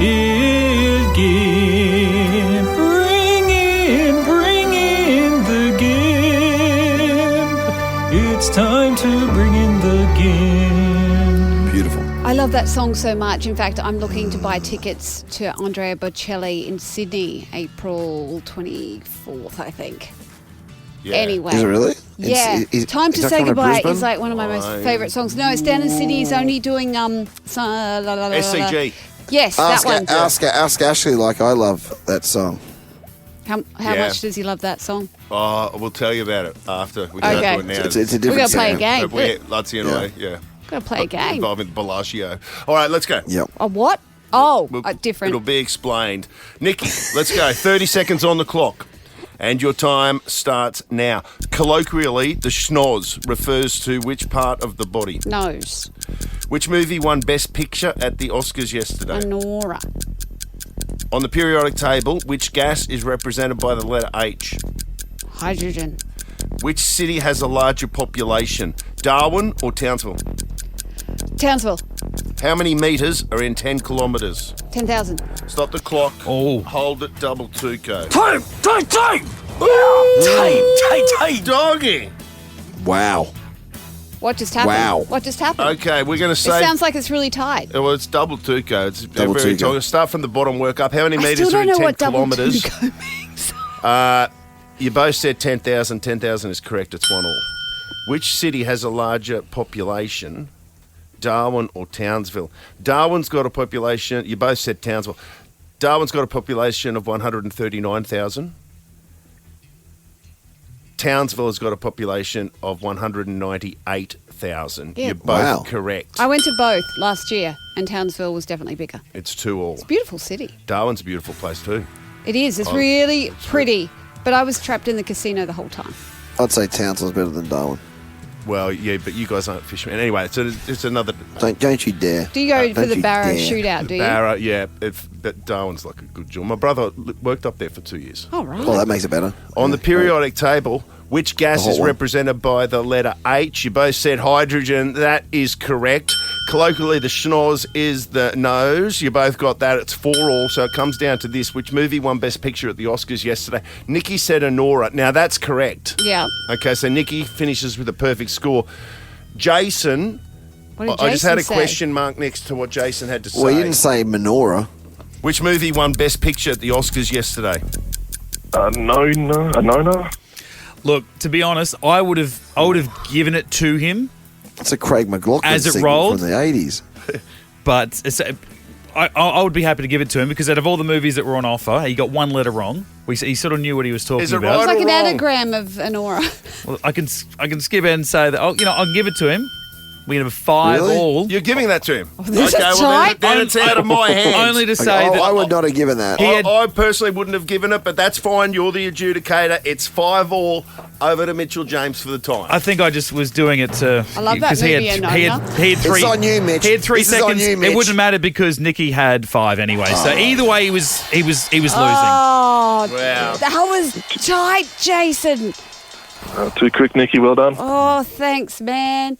il game. Bring in the game. It's time to bring in the game. Beautiful. I love that song so much. In fact, I'm looking to buy tickets to Andrea Bocelli in Sydney, April 24th, I think. Yeah. Anyway. Is it really? Yeah. Time to that Say coming to Goodbye Brisbane? is like one of my most favourite songs. No, it's down in Sydney. He's only doing SCG. Yes, that one. Ask Ashley like I love that song. How much does he love that song? Oh, we'll tell you about it after. We can't do it now. It's a different We're going to play a sound. game. Luttsy and I, Got to play a game. Involving Bellagio. All right, let's go. Yep. A what? Oh, different. It'll be explained. Nikki, let's go. 30 seconds on the clock. And your time starts now. Colloquially, the schnoz refers to which part of the body? Nose. Which movie won Best Picture at the Oscars yesterday? Anora. On the periodic table, which gas is represented by the letter H? Hydrogen. Which city has a larger population, Darwin or Townsville? Townsville. How many metres are in 10 kilometres? 10,000. Stop the clock. Oh. Hold it, double Tuco. Time! Doggy! Wow. What just happened? Wow. What just happened? Okay, we're going to It say... sounds like it's really tight. Well, it's double Tuco. It's Double very Tuco. tall. Start from the bottom, work up. How many I metres still are don't in know 10 what double kilometres? Tuco means. You both said 10,000. 10,000 is correct. It's 1-1. Which city has a larger population, Darwin or Townsville? Darwin's got a population... You both said Townsville. Darwin's got a population of 139,000. Townsville has got a population of 198,000. Yeah. You're both Wow. correct. I went to both last year, and Townsville was definitely bigger. It's 2-2. It's a beautiful city. Darwin's a beautiful place too. It is. It's really pretty. But I was trapped in the casino the whole time. I'd say Townsville's better than Darwin. Well, yeah, but you guys aren't fishermen. Anyway, it's another... Don't you dare. Do you go for Don't the you Barrow dare. shootout, do you? Barra, yeah. But Darwin's like a good job. My brother worked up there for 2 years. Oh, right. Well, that makes it better. On the periodic table, which gas The is hot one. represented by the letter H? You both said hydrogen. That is correct. Colloquially, the schnoz is the nose. You both got that. It's 4-4, so it comes down to this. Which movie won Best Picture at the Oscars yesterday? Nikki said Anora. Now, that's correct. Yeah. Okay, so Nikki finishes with a perfect score. Jason, What did I just had a Jason say? question mark next to what Jason had to say. Well, you didn't say menorah. Which movie won Best Picture at the Oscars yesterday? Nona. Look, to be honest, I would have given it to him, It's a Craig McLaughlin As it segment rolled? from the 80s. but I would be happy to give it to him because out of all the movies that were on offer, he got one letter wrong. He sort of knew what he was talking Is it about. It's right? like an wrong? anagram of Anora. Well, I can skip it and say that. I'll give it to him. We can have 5 Really? all. You're giving that to him. this is tight. Then it's out of my hands. Only to Okay, say that I would not have given that. I personally wouldn't have given it, but that's fine. You're the adjudicator. It's 5-5 over to Mitchell James for the time. I think I just was doing it to. I love that 'cause he movie, had Anona. 3. It's on you, Mitch. He had 3 This is on seconds. you, Mitch. It wouldn't matter because Nikki had 5 anyway. So either way, he was losing. Oh, Wow. that was tight, Jason. Too quick, Nikki. Well done. Oh, thanks, man.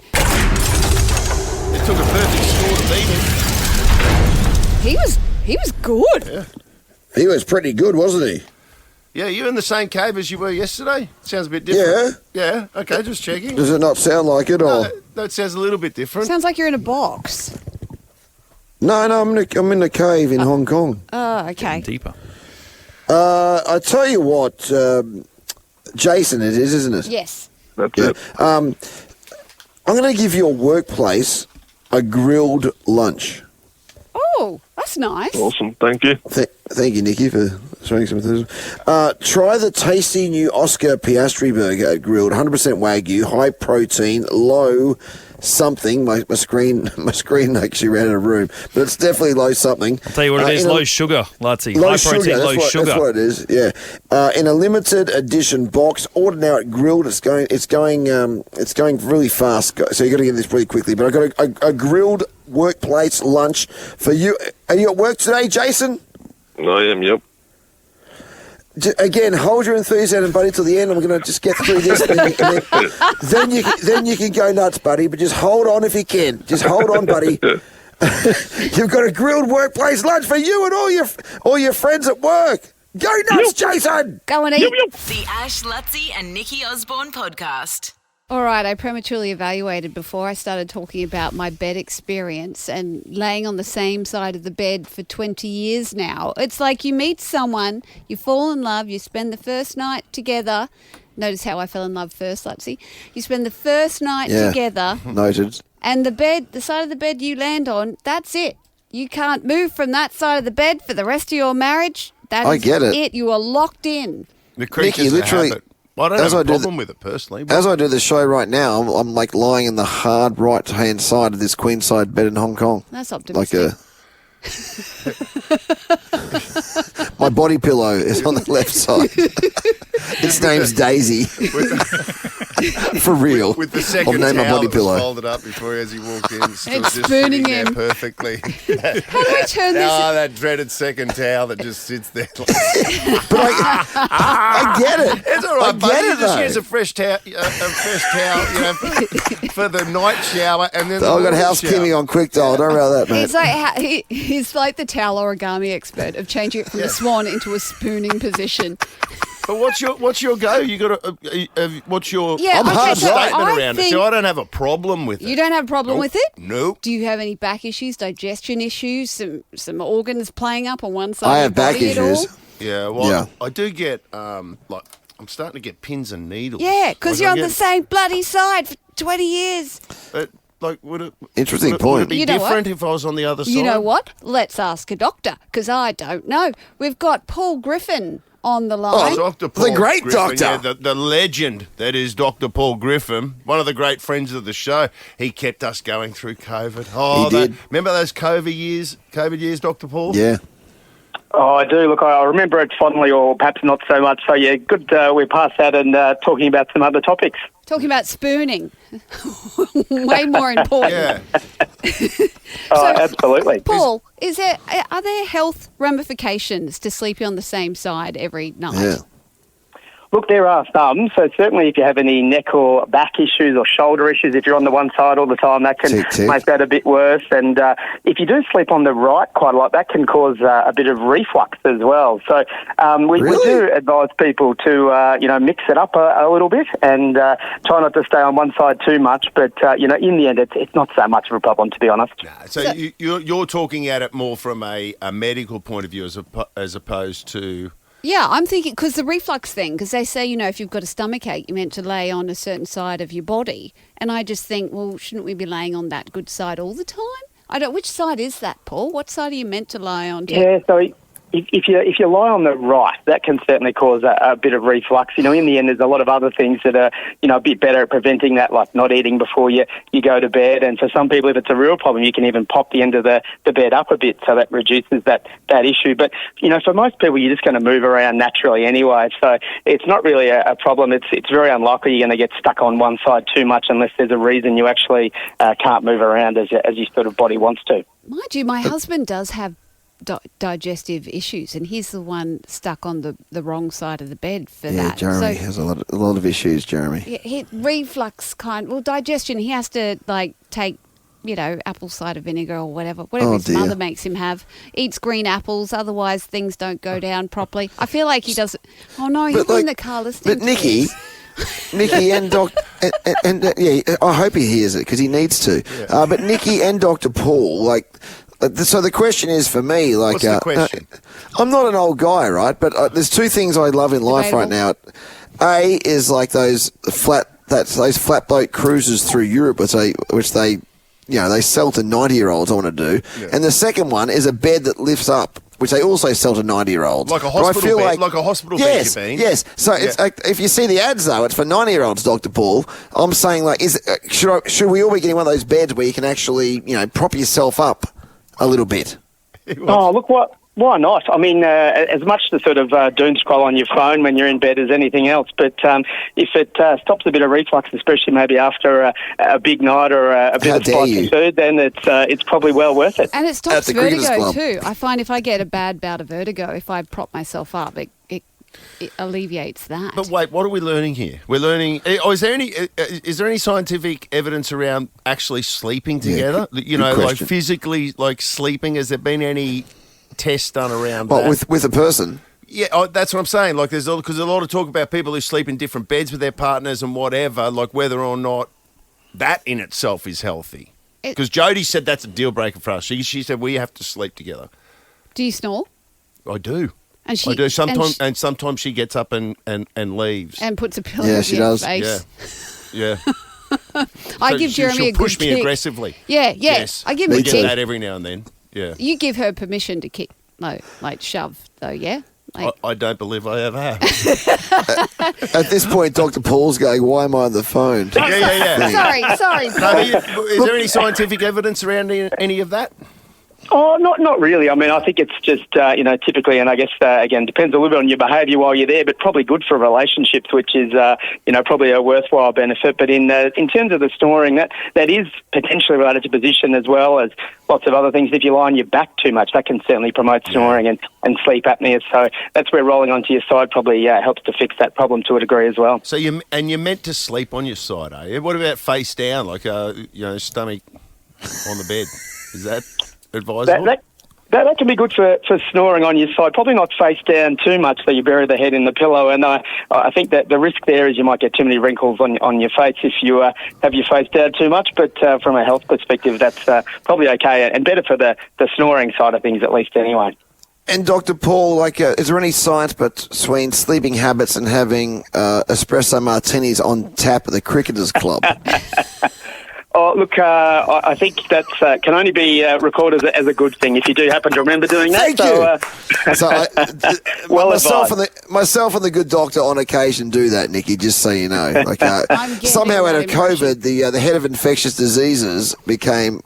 It took a perfect score to beat him. He was good. He was pretty good, wasn't he? Yeah, you in the same cave as you were yesterday? Sounds a bit different. Yeah. Yeah, okay, just checking. Does it not sound like it, or? No, it sounds a little bit different. Sounds like you're in a box. No, I'm in the cave in Hong Kong. Oh, okay. Deeper. I tell you what, Jason, it is, isn't it? Yes. That's it. I'm going to give your workplace a grilled lunch. Oh, that's nice. Awesome. Thank you. Thank you, Nikki, for showing some enthusiasm. Try the tasty new Oscar Piastri burger at Grilled. 100% Wagyu, high protein, low something. My screen actually ran out of room, but it's definitely low something. I'll tell you what it is, low sugar, Luttsy. Low High sugar, protein, low sugar. That's what it is, yeah. In a limited edition box, order now at Grilled. It's going really fast, so you got to get this pretty quickly. But I got a Grilled workplace lunch for you. Are you at work today, Jason? I am, yep. Again, hold your enthusiasm, buddy, till the end. I'm going to just get through this, then you can go nuts, buddy. But just hold on if you can. Just hold on, buddy. You've got a Grilled workplace lunch for you and all your friends at work. Go nuts, Jason! Go and eat. The Ash, Luttsy and Nikki Osborne podcast. All right, I prematurely evaluated before I started talking about my bed experience and laying on the same side of the bed for 20 years now. It's like you meet someone, you fall in love, you spend the first night together. Notice how I fell in love first, Luttsy. You spend the first night together. Noted. And the side of the bed you land on, that's it. You can't move from that side of the bed for the rest of your marriage. I get it. You are locked in. The creature's a habit. I don't have a problem with it personally. As I do the show right now, I'm like lying in the hard right-hand side of this queen-side bed in Hong Kong. That's optimistic. Like my body pillow is on the left side. Its name's Daisy. For real. With the second I'll name my towel body that pillow. was folded up before as he walked in. Still It's just spooning sitting there him. perfectly. How do I turn this? Oh, that dreaded second towel that just sits there. But I get it. It's all right, I buddy. get You it, just though. use a fresh towel, for the night shower, and then I've got morning House shower. Kimmy on quick dial. Don't worry about that, mate. He's like the towel origami expert of changing it from a swan into a spooning position. But what's your go? You got what's your Yeah, statement I around it? think- So I don't have a problem with it. You don't have a problem with it? Nope. Do you have any back issues, digestion issues, some organs playing up on one side? I of have your back body at all? issues. Yeah, well, Yeah. I do get like I'm starting to get pins and needles. Yeah, because Like, you're I'm on the same bloody side for 20 years. Like, would it? Interesting would point. it be You know different what? if I was on the other side? You know what? Let's ask a doctor, because I don't know. We've got Paul Griffin on the line. Dr. Paul The great Griffin, doctor. yeah, the legend that is Dr. Paul Griffin, one of the great friends of the show. He kept us going through COVID. Oh, He did. Remember those COVID years, Dr. Paul? Yeah. Oh, I do. Look, I remember it fondly, or perhaps not so much. So, yeah, good. We're past that and talking about some other topics. Talking about spooning. Way more important. Yeah. Absolutely. Paul, are there health ramifications to sleeping on the same side every night? Yeah. Look, there are some. So certainly if you have any neck or back issues or shoulder issues, if you're on the one side all the time, that can make that a bit worse. And if you do sleep on the right quite a lot, that can cause a bit of reflux as well. So we do advise people to, mix it up a little bit and try not to stay on one side too much. But, in the end, it's not so much of a problem, to be honest. So you're talking at it more from a medical point of view as opposed to... Yeah, I'm thinking, because the reflux thing, because they say, if you've got a stomach ache, you're meant to lay on a certain side of your body. And I just think, well, shouldn't we be laying on that good side all the time? Which side is that, Paul? What side are you meant to lie on? Yeah, so if you lie on the right, that can certainly cause a bit of reflux. In the end, there's a lot of other things that are, a bit better at preventing that, like not eating before you go to bed. And for some people, if it's a real problem, you can even pop the end of the bed up a bit, so that reduces that issue. But, for most people, you're just going to move around naturally anyway. So it's not really a problem. It's very unlikely you're going to get stuck on one side too much unless there's a reason you actually can't move around as your sort of body wants to. Mind you, my husband does have digestive issues, and he's the one stuck on the wrong side of the bed for that. Jeremy has a lot of issues, Jeremy. Reflux digestion. He has to take apple cider vinegar or whatever his dear. mother makes him have. Eats green apples, otherwise things don't go down properly. I feel like he doesn't. Oh no, he's in the car listening. But Nikki, Nikki and Doc, I hope he hears it because he needs to. Yeah. But Nikki and Dr. Paul, so the question is for me, what's the question? I'm not an old guy, right? But there's two things I love in life right now. A is like those flat boat cruises through Europe, which they sell to 90-year-olds. I want to do, and the second one is a bed that lifts up, which they also sell to 90-year-olds. Like a hospital bed, like a hospital bed, you mean? Yes. So it's if you see the ads though, it's for 90-year-olds, Dr. Paul. I'm saying should we all be getting one of those beds where you can actually prop yourself up a little bit? Oh, look, why not? I mean, as much to sort of doom scroll on your phone when you're in bed as anything else, but if it stops a bit of reflux, especially maybe after a big night or a bit of spicy food, then it's probably well worth it. And it stops vertigo too. I find if I get a bad bout of vertigo, if I prop myself up, it alleviates that. But wait, what are we learning here? We're learning. Is there any scientific evidence around actually sleeping together? Like physically, like sleeping. Has there been any tests done around that? with a person? Yeah, that's what I'm saying. Like, there's a lot of talk about people who sleep in different beds with their partners and whatever. Like, whether or not that in itself is healthy. Because Jodie said that's a deal breaker for us. She said we have to sleep together. Do you snore? I do. I do sometimes, and sometimes she gets up and leaves and puts a pillow in your face. Yeah. I give Jeremy a good push me kick. aggressively. Yeah. Yes. I give him we a get kick. that every now and then. Yeah. You give her permission to kick, like shove, though. Yeah. I don't believe I ever have. At this point, Dr. Paul's going, "Why am I on the phone?" Yeah. Sorry. Is there any scientific evidence around any of that? Oh, not really. I mean, I think it's just, typically, and I guess, again, depends a little bit on your behaviour while you're there, but probably good for relationships, which is, probably a worthwhile benefit. But in terms of the snoring, that is potentially related to position as well as lots of other things. If you lie on your back too much, that can certainly promote snoring and sleep apnea. So that's where rolling onto your side probably helps to fix that problem to a degree as well. So you're meant to sleep on your side, are you? What about face down, like, stomach on the bed? Is that advisable? That can be good for snoring on your side. Probably not face down too much so you bury the head in the pillow. And I think that the risk there is you might get too many wrinkles on your face if you have your face down too much. But from a health perspective, that's probably okay and better for the snoring side of things at least anyway. And Dr. Paul, is there any science between sleeping habits and having espresso martinis on tap at the Cricketers Club? Oh, look, I think that can only be recorded as a good thing if you do happen to remember doing that. Thank you. Myself and the good doctor on occasion do that, Nikki, just so you know. Somehow out of COVID, the head of infectious diseases became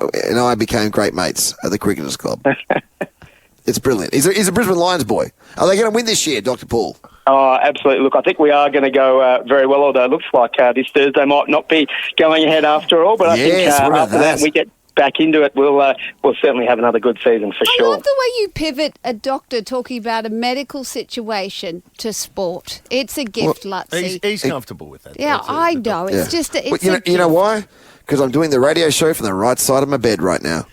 great mates at the Cricketers Club. It's brilliant. He's a Brisbane Lions boy. Are they going to win this year, Dr. Paul? Oh, absolutely. Look, I think we are going to go very well, although it looks like this Thursday might not be going ahead after all. But I think after that, when we get back into it, we'll certainly have another good season for sure. I love the way you pivot a doctor talking about a medical situation to sport. It's a gift, Luttsy. He's comfortable with that. Yeah, I know. It's just a gift. You know why? Because I'm doing the radio show from the right side of my bed right now.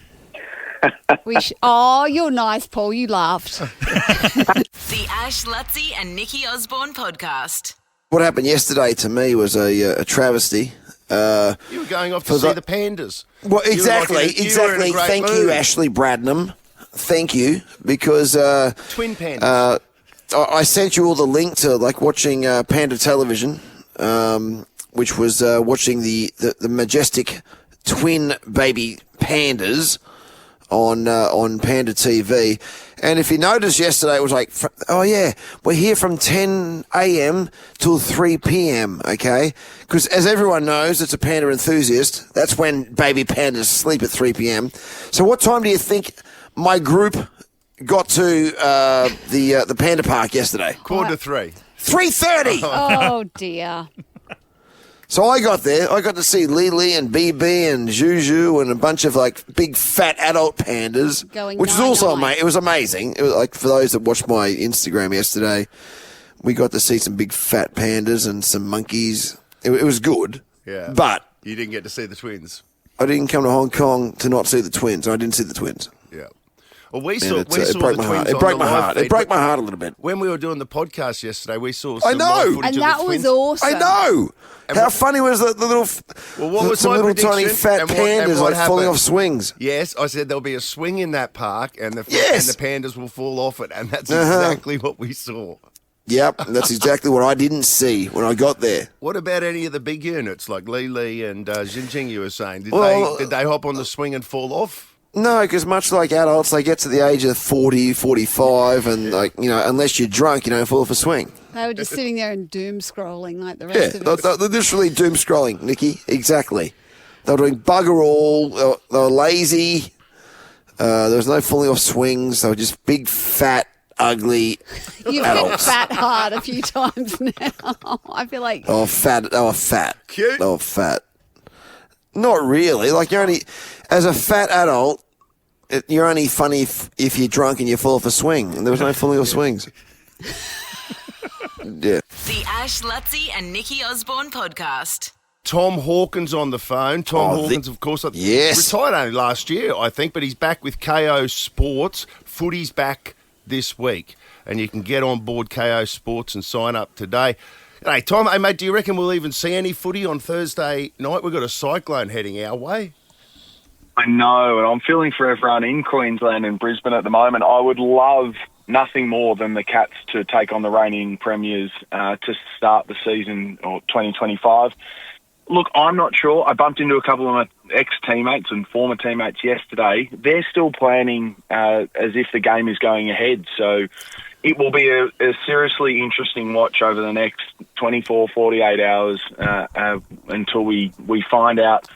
You're nice, Paul. You laughed. The Ash, Luttsy and Nikki Osborne podcast. What happened yesterday to me was a travesty. You were going off to see the pandas. Well, exactly. Thank you, Ashley Bradnam. Thank you, because twin pandas. I sent you all the link to watching Panda Television, which was watching the majestic twin baby pandas on Panda TV. And if you noticed yesterday, it was we're here from 10 a.m. till 3 p.m., okay? Because as everyone knows, it's a panda enthusiast. That's when baby pandas sleep at 3 p.m. So what time do you think my group got to the panda park yesterday? 2:45. 3:30! Oh, dear. So I got there. I got to see Lily and BB and Juju and a bunch of big fat adult pandas, which was also amazing. It was amazing. It was for those that watched my Instagram yesterday, we got to see some big fat pandas and some monkeys. It was good. Yeah, but you didn't get to see the twins. I didn't come to Hong Kong to not see the Twins. I didn't see the Twins. Yeah. Well, we And saw it the broke my Twins heart. It on broke the my live heart. feed, It broke but my heart a little bit. When we were doing the podcast yesterday, we saw I some know. live footage And of that the was Twins. awesome. I know. And How what- funny was the little, Well, what was some my little tiny prediction? fat And what pandas like falling happened? off swings? Yes, I said there'll be a swing in that park, and the Yes. pandas will fall off it, and that's Uh-huh. exactly what we saw. Yep, and that's exactly what I didn't see when I got there. What about any of the big units like Li and Jinjing? You were saying, did they hop on the swing and fall off? No, because much like adults, they get to the age of 40, 45, and unless you're drunk, you don't fall off a swing. They were just sitting there and doom scrolling like the rest Yeah, of us. they're literally doom scrolling, Nikki. Exactly. They were doing bugger all. They were lazy. There was no falling off swings. They were just big, fat, ugly You've adults. been fat hard a few times now. I feel like They were fat. They were fat. Cute. They were fat. Not really. Like you're only, as a fat adult, you're only funny if you're drunk and you fall off a swing. And there was no falling off swings. Yeah. The Ash, Luttsy and Nikki Osborne podcast. Tom Hawkins on the phone. Tom Oh, Hawkins, of course, yes. retired only last year, I think, but he's back with KO Sports. Footy's back this week, and you can get on board KO Sports and sign up today. Hey, Tom, hey, mate, do you reckon we'll even see any footy on Thursday night? We've got a cyclone heading our way. I know, and I'm feeling for everyone in Queensland and Brisbane at the moment. I would love nothing more than the Cats to take on the reigning premiers to start the season or 2025. Look, I'm not sure. I bumped into a couple of my ex-teammates and former teammates yesterday. They're still planning as if the game is going ahead. So it will be a seriously interesting watch over the next 24, 48 hours until we find out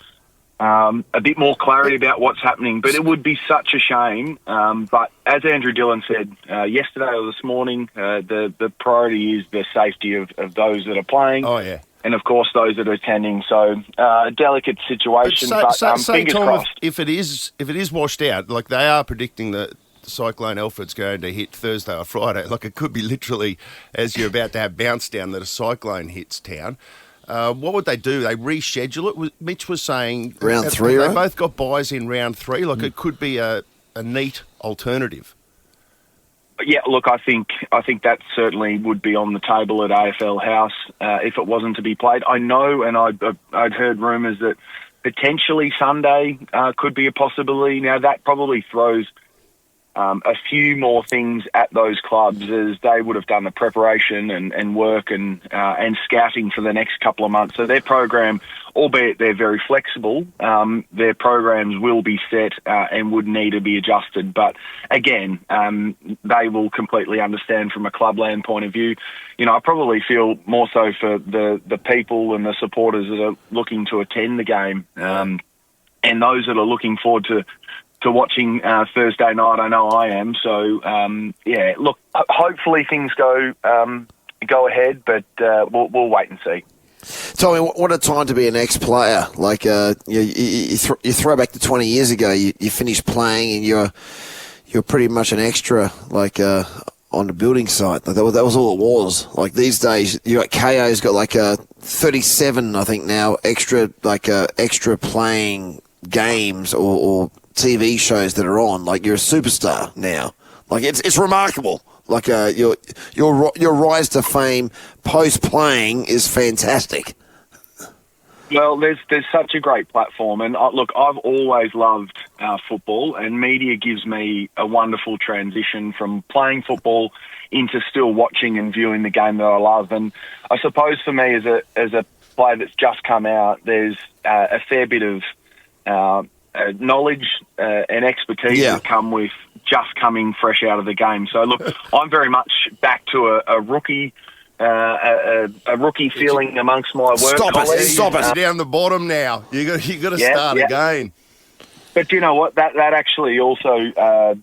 a bit more clarity about what's happening. But it would be such a shame. But as Andrew Dillon said yesterday or this morning, the priority is the safety of those that are playing. Oh, yeah. And, of course, those that are attending. So, a delicate situation, but fingers Tom, crossed. if it is washed out, like they are predicting that Cyclone Alfred's going to hit Thursday or Friday, like it could be literally as you're about to have bounce down that a cyclone hits town. What would they do? They reschedule it? Mitch was saying... Round 3, They right? both got buys in round 3. Like it could be a neat alternative. Yeah, look, I think that certainly would be on the table at AFL House if it wasn't to be played. I know, and I'd heard rumours that potentially Sunday could be a possibility. Now, that probably throws a few more things at those clubs as they would have done the preparation and work and scouting for the next couple of months. So their program, albeit they're very flexible, their programs will be set and would need to be adjusted. But again, they will completely understand from a clubland point of view. You know, I probably feel more so for the people and the supporters that are looking to attend the game and those that are looking forward to watching Thursday night. I know I am. So, yeah, look, hopefully things go ahead, but we'll wait and see. Tommy, what a time to be an ex-player. Like, you throw back to 20 years ago, you finish playing and you're pretty much an extra, like, on the building site. Like, that was all it was. Like, these days, you got KO's got like 37, I think now, extra playing games or TV shows that are on. Like, you're a superstar now. Like, it's remarkable. Like, your rise to fame post playing is fantastic. Well, there's such a great platform, and look, I've always loved football, and media gives me a wonderful transition from playing football into still watching and viewing the game that I love. And I suppose for me, as a player that's just come out, there's a fair bit of knowledge and expertise that come with just coming fresh out of the game. So look, I'm very much back to a rookie. A rookie feeling amongst my work colleagues. Stop it! Down the bottom now. You got to start again. But you know what? That actually also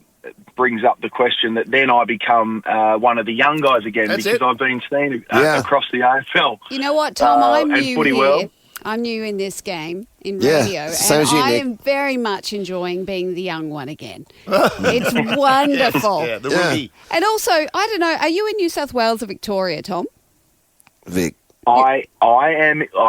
brings up the question that then I become one of the young guys again. That's because it. I've been seen across the AFL. You know what, Tom? I'm and new footy here. world. I'm new in this game, in Yeah, radio, same and as you, I Nick. am very much enjoying being the young one again. It's wonderful. The rookie. And also, I don't know, are you in New South Wales or Victoria, Tom? Vic. I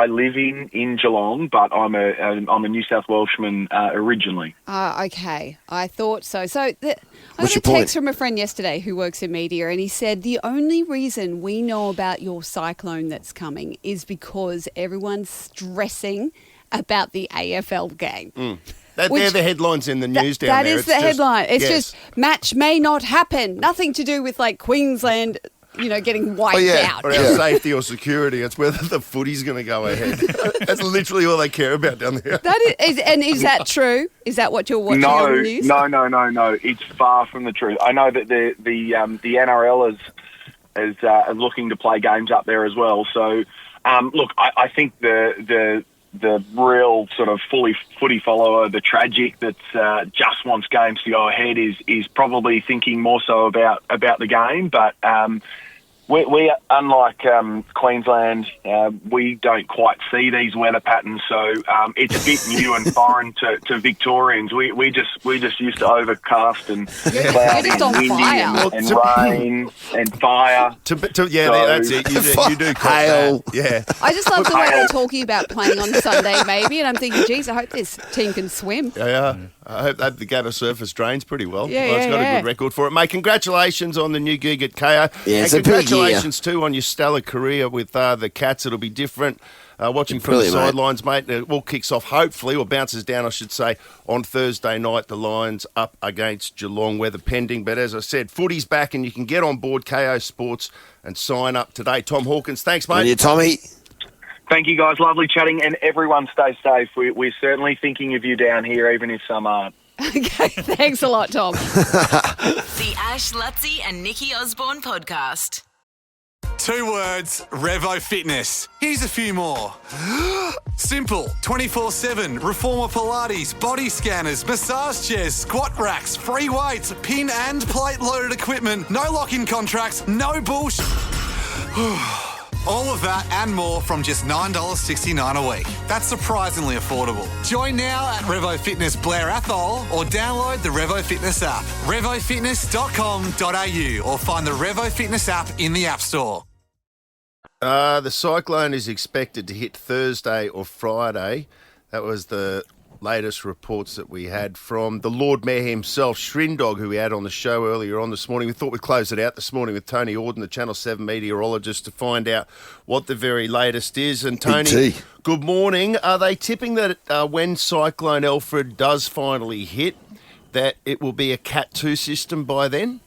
live in Geelong, but I'm a New South Welshman originally. Okay, I thought so. So I got What's a your point? text from a friend yesterday who works in media, and he said the only reason we know about your cyclone that's coming is because everyone's stressing about the AFL game. They're the headlines in the news down that there. That is the headline. It's just match may not happen. Nothing to do with like Queensland, getting wiped out. Or our safety or security. It's whether the footy's going to go ahead. That's literally all they care about down there. Is that true? Is that what you're watching on the news? No. It's far from the truth. I know that the NRL is looking to play games up there as well. So, look, I think the real sort of footy follower, the tragic that just wants games to go ahead, is probably thinking more so about the game. But we unlike Queensland, we don't quite see these weather patterns, so it's a bit new and foreign to Victorians. We just used to overcast and cloudy and windy and rain and fire. That's it. You do hail. Yeah. I just love the way they're talking about playing on Sunday, maybe, and I'm thinking, geez, I hope this team can swim. Yeah. I hope the Gabba surface drains pretty well. It's got a good record for it. Mate, congratulations on the new gig at KO. Yeah, it's and a big year. congratulations too on your stellar career with the Cats. It'll be different. Watching from the sidelines, mate. It all kicks off, hopefully, or bounces down, I should say, on Thursday night. The Lions up against Geelong, weather pending. But as I said, footy's back and you can get on board KO Sports and sign up today. Tom Hawkins, thanks, mate. Yeah, Tommy. Thank you, guys. Lovely chatting, and everyone stay safe. We're certainly thinking of you down here, even if some aren't. Okay, thanks a lot, Tom. The Ash, Luttsy and Nikki Osborne podcast. 2 words, Revo Fitness. Here's a few more. Simple, 24/7, Reformer Pilates, body scanners, massage chairs, squat racks, free weights, pin and plate loaded equipment, no lock-in contracts, no bullshit. All of that and more from just $9.69 a week. That's surprisingly affordable. Join now at Revo Fitness Blair Athol or download the Revo Fitness app. RevoFitness.com.au or find the Revo Fitness app in the App Store. The cyclone is expected to hit Thursday or Friday. That was the latest reports that we had from the Lord Mayor himself, Shrindog, who we had on the show earlier on this morning. We thought we'd close it out this morning with Tony Auden, the Channel 7 meteorologist, to find out what the very latest is. And Tony, good morning. Are they tipping that when Cyclone Alfred does finally hit, that it will be a Cat 2 system by then?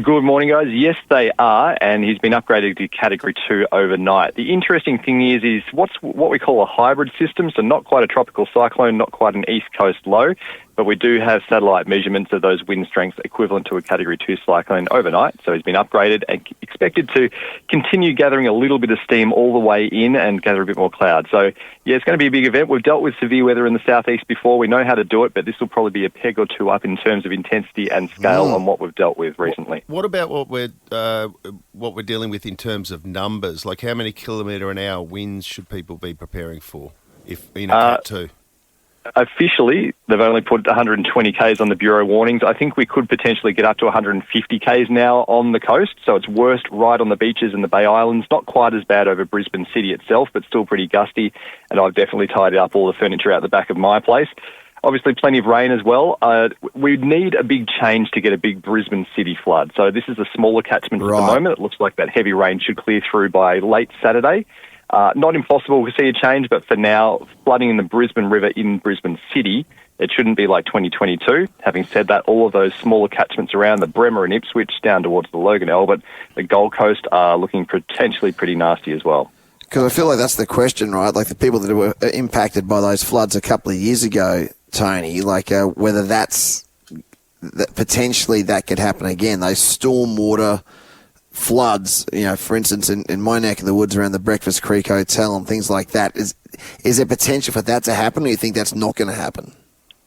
Good morning, guys. Yes, they are, and he's been upgraded to Category 2 overnight. The interesting thing is what we call a hybrid system, so not quite a tropical cyclone, not quite an east coast low, but we do have satellite measurements of those wind strengths equivalent to a Category 2 cyclone overnight. So he's been upgraded and expected to continue gathering a little bit of steam all the way in and gather a bit more cloud. So, yeah, it's going to be a big event. We've dealt with severe weather in the southeast before. We know how to do it, but this will probably be a peg or two up in terms of intensity and scale on what we've dealt with recently. What about what we're dealing with in terms of numbers? Like how many kilometre-an-hour winds should people be preparing for if in a Cat 2? Officially, they've only put 120 Ks on the Bureau warnings. I think we could potentially get up to 150 Ks now on the coast, so it's worst right on the beaches and the Bay Islands. Not quite as bad over Brisbane City itself, but still pretty gusty, and I've definitely tidied up all the furniture out the back of my place. Obviously, plenty of rain as well. We need a big change to get a big Brisbane City flood. So this is a smaller catchment at the moment. It looks like that heavy rain should clear through by late Saturday. Not impossible to see a change, but for now, flooding in the Brisbane River in Brisbane City, it shouldn't be like 2022. Having said that, all of those smaller catchments around the Bremer and Ipswich down towards the Logan Albert, the Gold Coast are looking potentially pretty nasty as well. Because I feel like that's the question, right? Like the people that were impacted by those floods a couple of years ago, Tony, like whether potentially that could happen again. Those stormwater floods, for instance, in my neck of the woods around the Breakfast Creek Hotel and things like that, is there potential for that to happen, or do you think that's not going to happen?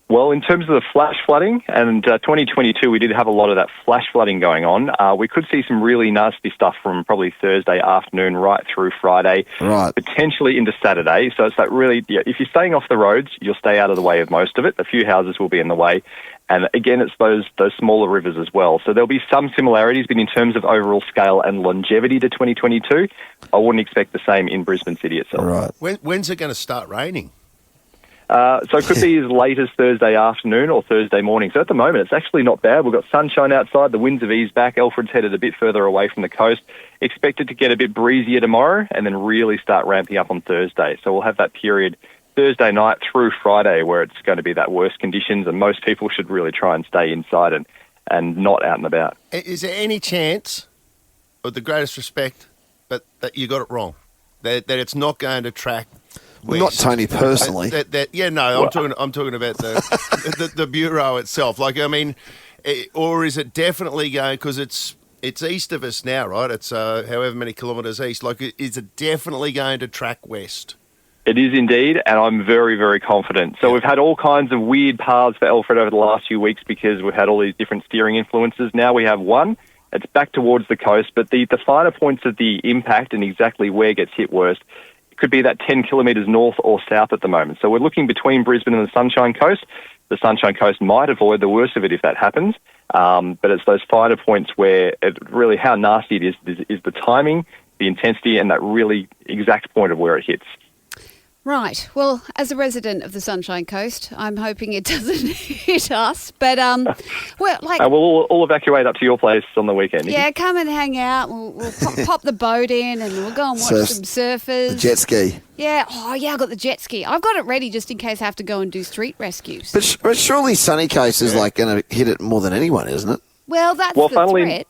Well, in terms of the flash flooding, and 2022, we did have a lot of that flash flooding going on. We could see some really nasty stuff from probably Thursday afternoon right through Friday, potentially into Saturday. So it's that really, if you're staying off the roads, you'll stay out of the way of most of it. A few houses will be in the way. And again, it's those smaller rivers as well. So there'll be some similarities, but in terms of overall scale and longevity to 2022, I wouldn't expect the same in Brisbane City itself. Right. When's it going to start raining? So it could be as late as Thursday afternoon or Thursday morning. So at the moment, it's actually not bad. We've got sunshine outside. The winds have eased back. Alfred's headed a bit further away from the coast. Expected to get a bit breezier tomorrow and then really start ramping up on Thursday. So we'll have that period Thursday night through Friday where it's going to be that worst conditions, and most people should really try and stay inside and not out and about. Is there any chance, with the greatest respect, that you got it wrong? That it's not going to track west? Not Tony personally. I'm talking about the bureau itself. Like, I mean, or is it definitely going, because it's east of us now, right? It's however many kilometres east. Like, is it definitely going to track west? It is indeed, and I'm very, very confident. So we've had all kinds of weird paths for Alfred over the last few weeks because we've had all these different steering influences. Now we have one. It's back towards the coast, but the finer points of the impact and exactly where it gets hit worst could be that 10 kilometres north or south at the moment. So we're looking between Brisbane and the Sunshine Coast. The Sunshine Coast might avoid the worst of it if that happens, but it's those finer points where really how nasty it is the timing, the intensity, and that really exact point of where it hits. Right. Well, as a resident of the Sunshine Coast, I'm hoping it doesn't hit us. But we'll all evacuate up to your place on the weekend. Yeah, come and hang out. We'll pop the boat in, and we'll go and watch some surfers. The jet ski. Yeah. Oh, yeah. I got the jet ski. I've got it ready just in case I have to go and do street rescues. But surely Sunny Coast is like going to hit it more than anyone, isn't it? Well, that's the threat.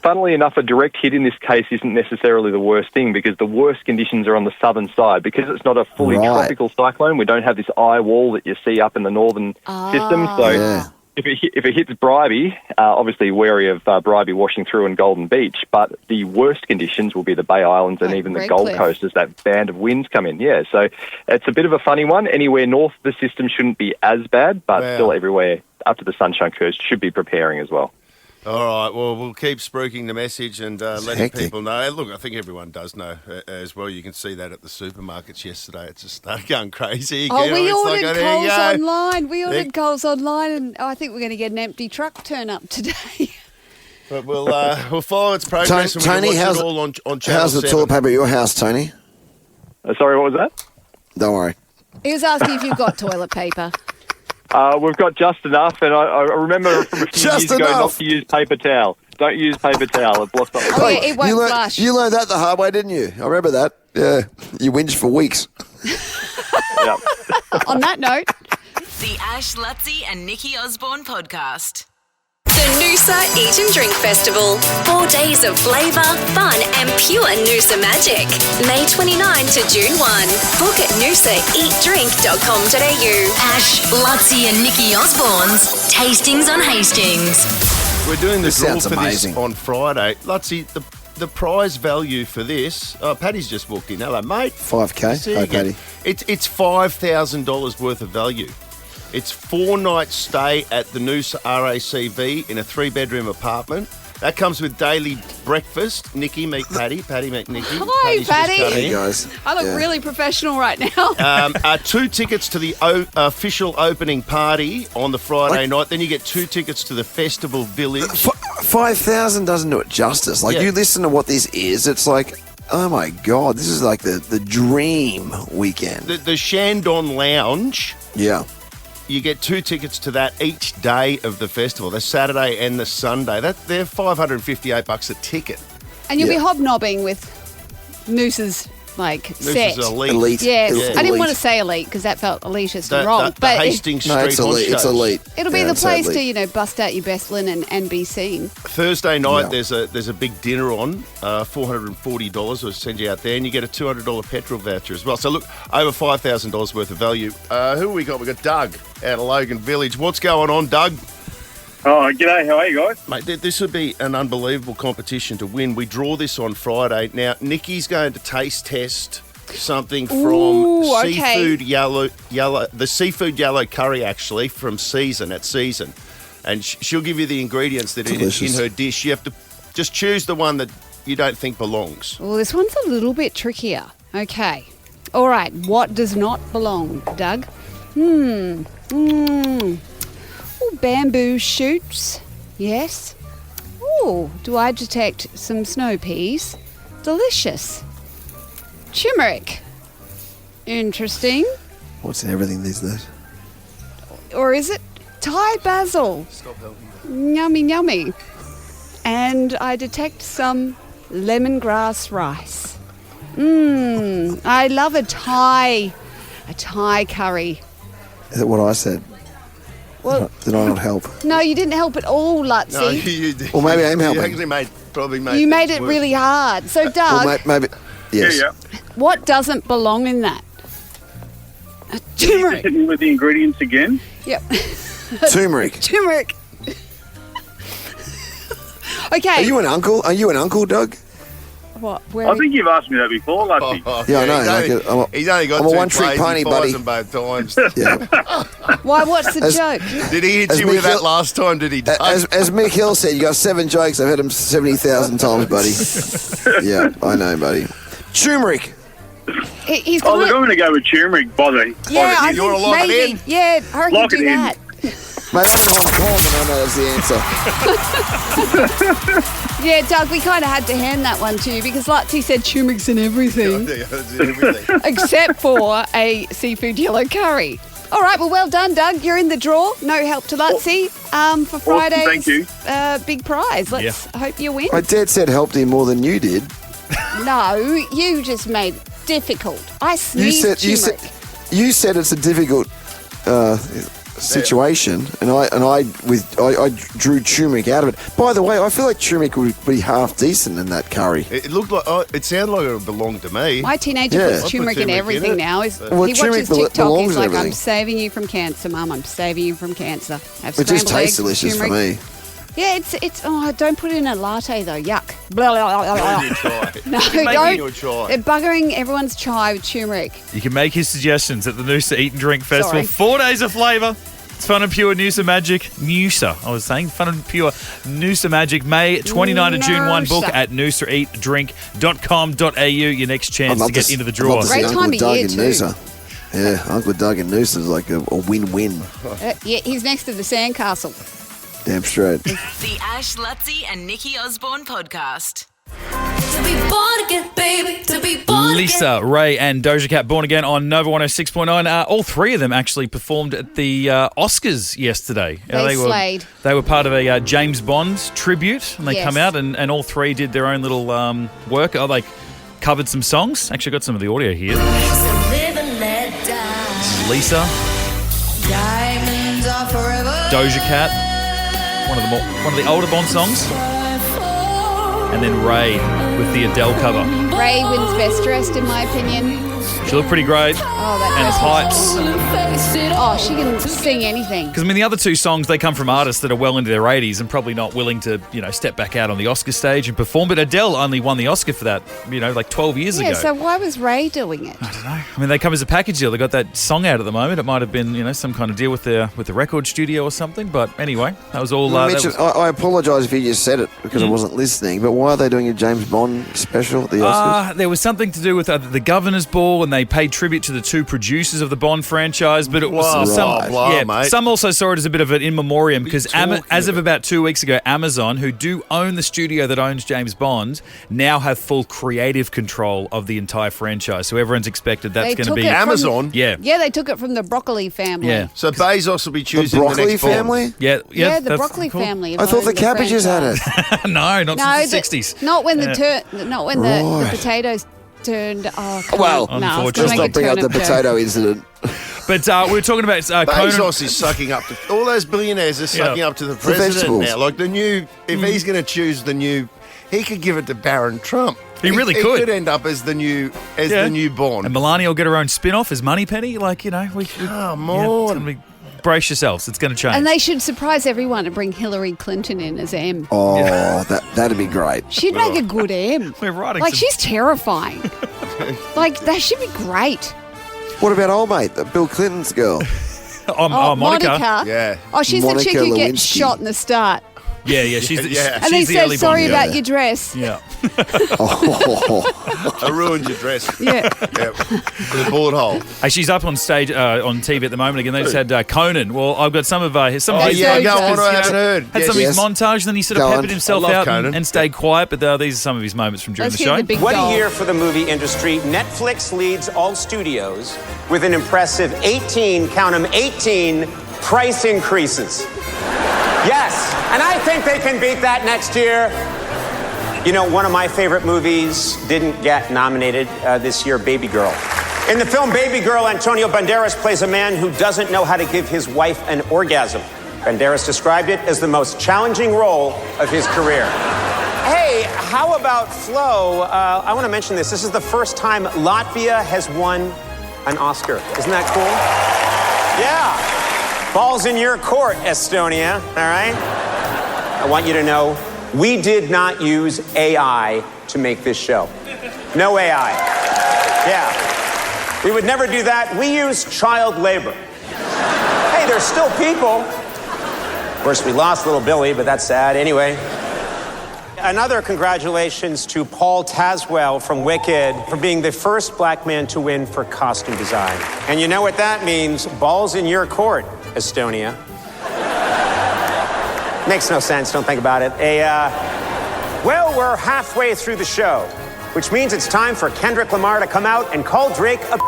Funnily enough, a direct hit in this case isn't necessarily the worst thing because the worst conditions are on the southern side. Because it's not a fully tropical cyclone, we don't have this eye wall that you see up in the northern system. So if it hits Bribie, obviously wary of Bribie washing through in Golden Beach, but the worst conditions will be the Bay Islands and even the Gold Coast as that band of winds come in. Yeah, so it's a bit of a funny one. Anywhere north of the system shouldn't be as bad, but still everywhere up to the Sunshine Coast should be preparing as well. All right, well, we'll keep spruiking the message and letting people know. Look, I think everyone does know as well. You can see that at the supermarkets yesterday. It's just started going crazy again. We ordered Coles online. We ordered Coles online, and I think we're going to get an empty truck turn up today. But we'll follow its progress. Tony, how's it all on Channel how's the 7. toilet paper at your house, Tony? Sorry, what was that? Don't worry. He was asking if you've got toilet paper. We've got just enough, and I remember from a few years ago not to use paper towel. Don't use paper towel. It blocks up the toilet. It won't flush. You learned that the hard way, didn't you? I remember that. Yeah, you whinged for weeks. On that note, the Ash, Luttsy and Nikki Osborne podcast. The Noosa Eat and Drink Festival. 4 days of flavour, fun and pure Noosa magic. May 29 to June 1. Book at noosaeatdrink.com.au. Ash, Luttsy and Nikki Osborne's Tastings on Hastings. We're doing the draw for this on Friday. Luttsy, the prize value for this... Oh, Paddy's just walked in. Hello, mate. $5,000. Hi, Paddy. It's $5,000 worth of value. It's 4 nights stay at the Noosa RACV in a 3-bedroom apartment. That comes with daily breakfast. Nikki, meet Paddy. Paddy, meet Nikki. Hi, Paddy. Hey, guys. I look really professional right now. 2 tickets to the official opening party on the Friday night. Then you get 2 tickets to the Festival Village. 5,000 doesn't do it justice. Like, you listen to what this is, it's like... Oh, my God. This is like the dream weekend. The Shandon Lounge. Yeah. You get 2 tickets to that each day of the festival, the Saturday and the Sunday. They're $558 a ticket. And you'll be hobnobbing with Noosa's set. Elite. Yes. Elite. I didn't want to say elite because that felt elitist and wrong. The Hastings Street it's elite. It's elite. It'll be the place to, bust out your best linen and be seen. Thursday night, there's a big dinner on, $440. We'll send you out there, and you get a $200 petrol voucher as well. So look, over $5,000 worth of value. Who have we got? We got Doug out of Logan Village. What's going on, Doug? Oh, g'day. How are you guys? Mate, this would be an unbelievable competition to win. We draw this on Friday. Now, Nikki's going to taste test something from Ooh, okay. seafood yellow, the seafood yellow curry actually from Season at Season, and she'll give you the ingredients that are in her dish. You have to just choose the one that you don't think belongs. Well, this one's a little bit trickier. Okay. All right. What does not belong, Doug? Ooh, bamboo shoots. Yes. Ooh, do I detect some snow peas? Delicious. Turmeric. Interesting. What's in everything these days? Or is it Thai basil? Stop helping. Yummy, yummy. And I detect some lemongrass rice. I love a Thai curry. Is that what I said? Well, did I not help? No, you didn't help at all, Luttsy. No, you did. Well, maybe I'm helping. You actually probably made You made things it worse. really hard. So, Doug, Well, maybe. Yes. Yeah. what doesn't belong in that? Turmeric. Hit me with the ingredients again. Yep. Turmeric. Turmeric. Okay. Are you an uncle, Doug? What? I think you've asked me that before, Luttsy. Yeah, I know. He's only got I'm a two one-trick plays, pony, he buddy. fires them both times. Yeah. Why? What's the joke? Did he hit As you with Mick that Hill- last time? Did he? Doug? As Mick Hill said, you got 7 jokes. I've heard them 70,000 times, buddy. Yeah, I know, buddy. Turmeric. He's Oh, look, got I'm going to go with turmeric by the... Yeah, I you wanna think lock it maybe. in? Yeah, I reckon Lock do it in. that. Mate, I'm in Hong Kong and I know that's the answer. Yeah, Doug, we kind of had to hand that one to you because Luttsy said turmeric's in everything except for a seafood yellow curry. All right, well done, Doug. You're in the draw. No help to Luttsy for Friday's thank you. big prize. Let's hope you win. My dad said helped him more than you did. No, you just made it difficult. I sneezed turmeric. You said it's a difficult situation, and I drew turmeric out of it. By the way, I feel like turmeric would be half decent in that curry. It looked like it sounded like it belonged to me. My teenager Yeah. puts I put turmeric in turmeric in everything it. now. Well, He turmeric watches TikTok. belongs He's in like, I'm everything. saving you from cancer, Mum. I'm saving you from cancer. Have It just scrambled tastes eggs, delicious for turmeric. me. Yeah, it's. Oh, don't put it in a latte though. Yuck. Blah, blah, blah, blah. You try. No, Making your don't. chai. They're buggering everyone's chai with turmeric. You can make his suggestions at the Noosa Eat and Drink Festival. Sorry. 4 days of flavour. It's Fun and Pure Noosa Magic. Noosa. I was saying Fun and Pure Noosa Magic. May 29 to June 1. Book Noosa. at noosaeatdrink.com.au. Your next chance to get into the I'd draw. love to see Great Uncle time of Doug year in too. Noosa. Yeah, Uncle Doug in Noosa is like a win-win. Yeah, he's next to the sandcastle. Damn straight. The Ash, Luttsy and Nikki Osborne podcast. To be born again, baby. To be born Lisa, Ray, and Doja Cat Born Again on Nova 106.9. All three of them actually performed at the Oscars yesterday. They slayed. They were part of a James Bond tribute, and they Yes. come out and all three did their own little work. Oh, they covered some songs. Actually, got some of the audio here. live and let die. This is Lisa, Diamonds are forever. Doja Cat, one of the older Bond songs, and then Ray with the Adele cover. Ray wins best dressed, in my opinion. She looked pretty great. Oh, that And dress pipes. Oh, she can sing anything. Because, I mean, the other two songs, they come from artists that are well into their 80s and probably not willing to, step back out on the Oscar stage and perform. But Adele only won the Oscar for that, like 12 years Yeah, ago. so why was Ray doing it? I mean, they come as a package deal. They got that song out at the moment. It might have been, some kind of deal with the record studio or something. But anyway, that was all. Mitch, I apologise if you just said it because I wasn't listening, but why are they doing a James Bond special at the Oscars? There was something to do with the Governor's Ball, and they paid tribute to the two producers of the Bond franchise. But it was some also saw it as a bit of an in memoriam because as of about 2 weeks ago, Amazon, who do own the studio that owns James Bond, now have full creative control of the entire franchise. So everyone's expected that's going to be Amazon. Yeah, they took it from the broccoli family. Yeah. So Bezos will be choosing the broccoli next Bond. family. Yeah, the broccoli family. I thought the cabbages had it. No, not since the 60s. Not when the potatoes turned. Oh, come Well, on. No, let's not bring up the potato incident. But we were talking about Bezos is sucking up to all those billionaires are sucking up to the president vegetables. now. Like the new, if he's going to choose the new, he could give it to Barron Trump. He really He could. could end up as the new Bond. And Melania will get her own spin-off as Moneypenny. Come on. Brace yourselves. It's going to change. And they should surprise everyone and bring Hillary Clinton in as M. Oh, that'd be great. She'd make a good M. We're writing Like, some- she's terrifying. Like, they should be great. What about old mate, Bill Clinton's girl? Monica. Yeah. Oh, she's Monica the chick who Lewinsky. gets shot in the start. Yeah, she's the, Yeah. And he she's the says, early sorry Bond about girl. your dress. Yeah. I ruined your dress. Yeah. Yeah. With a bullet hole. Hey, she's up on stage on TV at the moment again. They just had Conan. Well, I've got some of his. Oh, yeah, go on. I Yes. haven't heard. Had some of his montage, then he sort of Go on. peppered himself I love out Conan. and stayed quiet. But these are some of his moments from during Let's the hear show. the big What doll. a year for the movie industry. Netflix leads all studios with an impressive 18, count them, 18 price increases. Yes, and I think they can beat that next year. You know, one of my favorite movies didn't get nominated this year, Baby Girl. In the film Baby Girl, Antonio Banderas plays a man who doesn't know how to give his wife an orgasm. Banderas described it as the most challenging role of his career. Hey, how about Flo? I want to mention this. This is the first time Latvia has won an Oscar. Isn't that cool? Yeah. Ball's in your court, Estonia, all right? I want you to know, we did not use AI to make this show. No AI. Yeah. We would never do that. We use child labor. Hey, there's still people. Of course, we lost little Billy, but that's sad. Anyway. Another congratulations to Paul Tazwell from Wicked for being the first black man to win for costume design. And you know what that means? Ball's in your court, Estonia. Makes no sense, don't think about it. Well, we're halfway through the show, which means it's time for Kendrick Lamar to come out and call Drake a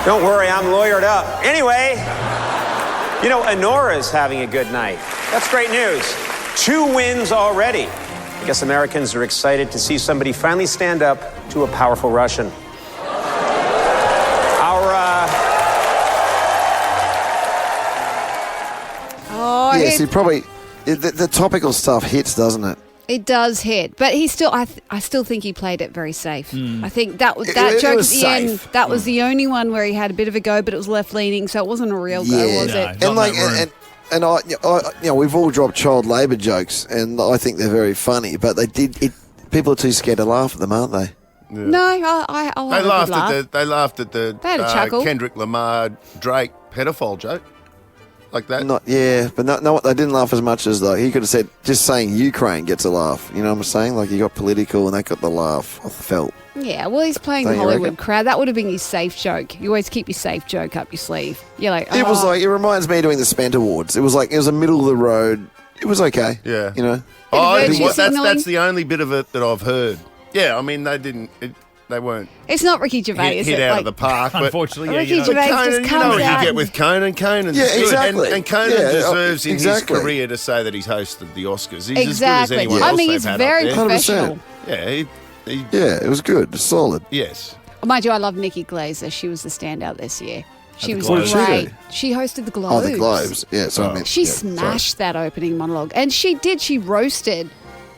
Don't worry, I'm lawyered up. Anyway, you know, Honora's having a good night. That's great news. 2 wins already. I guess Americans are excited to see somebody finally stand up to a powerful Russian. Yes, he probably... The topical stuff hits, doesn't it? It does hit, but he still. I still think he played it very safe. I think that was It joke was at the safe. end. That was the only one where he had a bit of a go, but it was left leaning, so it wasn't a real go, was it? And like, and I, you know, we've all dropped child labour jokes, and I think they're very funny. But they did it. People are too scared to laugh at them, aren't they? No, I'll have a good laugh. They laughed at the They had a chuckle. Kendrick Lamar Drake pedophile joke. Like that? But no, they didn't laugh as much as he could have said. Just saying Ukraine gets a laugh. You know what I'm saying? Like, he got political, and that got the laugh. I felt. Yeah, well, he's playing Don't the you Hollywood reckon? crowd. That would have been his safe joke. You always keep your safe joke up your sleeve. You're like, It was "Oh." like, it reminds me of doing the Spent Awards. It was a middle of the road. It was okay. Yeah. You know. That's the only bit of it that I've heard. Yeah, I mean, they weren't It's not Ricky Gervais. hit out of the park. But Unfortunately, Ricky Gervais Conan, just you know comes what out. you get with Conan. Conan's Yeah, good. exactly. And Conan Yeah, deserves in exactly. his career to say that he's hosted the Oscars. He's Exactly. as good as anyone I else mean, they've he's had very up there. professional. Yeah, Yeah, it was good. Solid. Yes. Mind you, I love Nikki Glaser. She was the standout this year. She the was Globes. What did she great. do? She hosted the Oh, Globes. the Globes. Yeah, so I meant, She yeah, smashed that opening monologue. And she did. She roasted.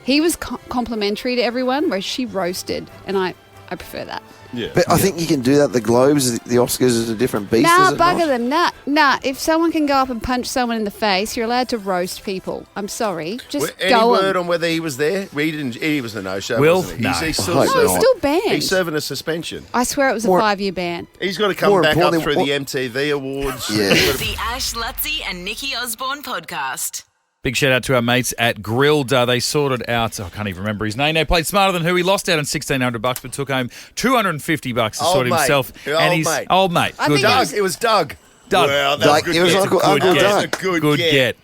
He was complimentary to everyone, whereas she roasted. And I prefer that. Yeah. But I think you can do that. The Globes, the Oscars is a different beast. Nah, is it bugger not? them. Nah. If someone can go up and punch someone in the face, you're allowed to roast people. I'm sorry. Just Any go word 'em. on whether he was there? He was the no-show, Will? wasn't he? No. He's I still, hope No, he's not. still banned. he's serving a suspension. I swear it was a More- 5-year ban. He's got to come More back up importantly, through what- the MTV Awards. Yeah. The Ash, Luttsy and Nikki Osborne podcast. Big shout out to our mates at Grilled. They sorted out, I can't even remember his name. They played Smarter Than Who. He lost out on $1,600, but took home $250 to Old sort mate. himself. Old And his mate. old mate. I Good think guy. It was Doug. Doug. Well, that Doug, was a good it was get. Uncle Good Doug. get. Good get.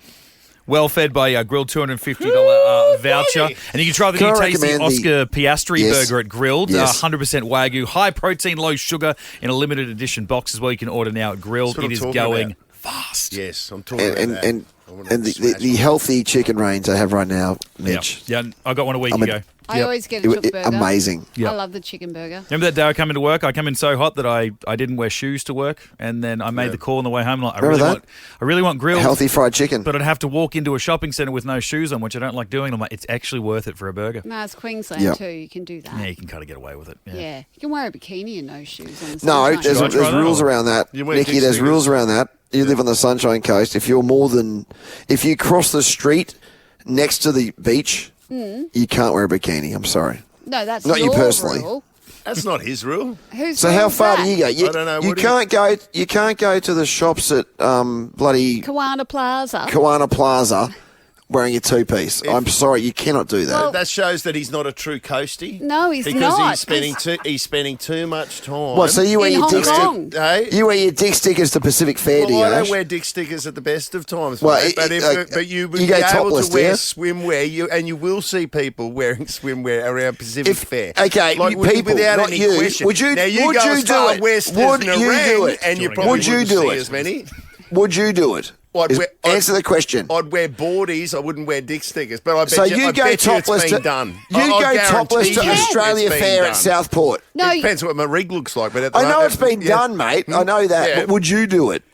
Well fed by Grilled $250 voucher. boy. And you can try the Can new I tasty recommend Oscar Piastri Yes. burger at Grilled. Yes. 100% Wagyu. High protein, low sugar in a limited edition box as well. You can order now at Grilled. That's what It I'm is talking going about. fast. Yes, I'm talking about that. And I want to the smash healthy chicken range I have right now, Mitch. Yeah, I got one a week ago. I always get a It- chook it- burger. amazing. Yep. I love the chicken burger. Remember that day I come into work? I come in so hot that I didn't wear shoes to work, and then I made the call on the way home. Like, Remember that? I really want grilled, Healthy fried chicken. but I'd have to walk into a shopping centre with no shoes on, which I don't like doing. I'm like, it's actually worth it for a burger. No, it's Queensland Yep. too. You can do that. Yeah, you can kind of get away with it. Yeah. You can wear a bikini and no shoes on the No, sunshine. there's Should I try that? rules around that. You wear Nikki, dick there's sneakers. rules around that. You live on the Sunshine Coast. If you cross the street next to the beach, you can't wear a bikini. I'm sorry. No, that's Not you your personally. rule. That's not his rule. Who's So rule how is far that? do you go? I don't know. You can't go to the shops at bloody Kiwana Plaza. Kiwana Plaza wearing a two-piece. I'm sorry, you cannot do that. Well- That shows that he's not a true coastie. No, he's because not. he's spending too much time. What? So you wear In your Hong dick Kong. you wear your dick stickers to Pacific Fair, do you? Well, I Ash? don't wear dick stickers at the best of times, Well, mate, but you would you be go able topless, to wear do you? swimwear, and you will see people wearing swimwear around Pacific Fair. Okay, like, you people, without not any you. question. Would you? Now you would go you as do far it? west Would as you Nerang, do it? and you probably would you wouldn't do see it? as many. Would you do it? Answer the question. I'd wear boardies. I wouldn't wear dick stickers. But I bet So you, you I go bet topless it's to been done. you I go guarantee topless to you Australia it's been Fair done. at Southport. No, It depends what my rig looks like. But at the I know moment, it's been yeah. done, mate. I know that. Yeah. But would you do it?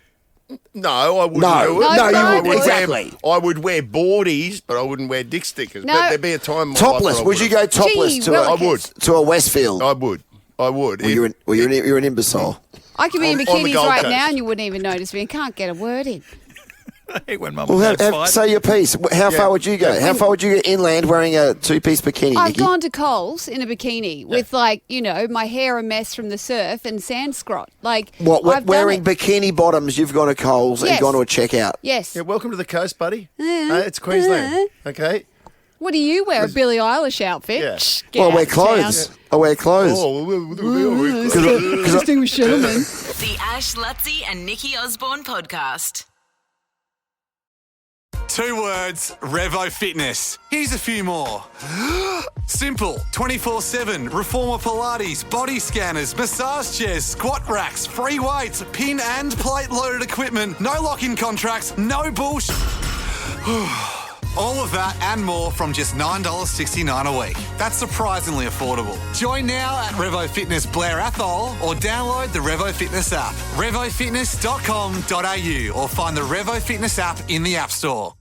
No, I wouldn't No. do it. No, No, you I wouldn't. would. Exactly. I would wear boardies, but I wouldn't wear dick stickers. No. But there'd be a time in my life Topless. where I Would you go topless Gee, to well, a? I would. To a Westfield. I would. Well, you're an imbecile. I could be in on the bikinis Gold right Coast. now and you wouldn't even notice me and can't get a word in. I hate when mum Well, and dad fight. say your piece. How far would you go? How far would you go inland wearing a two-piece bikini, I've Nikki? gone to Coles in a bikini with, my hair a mess from the surf and sand scrot. Like, What? I've done Wearing it. bikini bottoms, you've gone to Coles and Yes. gone to a checkout. Yes. Yeah, welcome to the coast, buddy. Uh, It's Queensland. Okay. What do you wear? A Billie Eilish outfit? Yeah. Shh, get Well, I out wear of clothes. town. I wear clothes. Distinguished gentlemen. The Ash, Luttsy and Nikki Osborne podcast. 2 words, Revo Fitness. Here's a few more. Simple, 24/7, reformer Pilates, body scanners, massage chairs, squat racks, free weights, pin and plate loaded equipment, no lock-in contracts, no bullshit. All of that and more from just $9.69 a week. That's surprisingly affordable. Join now at Revo Fitness Blair Athol or download the Revo Fitness app. RevoFitness.com.au or find the Revo Fitness app in the App Store.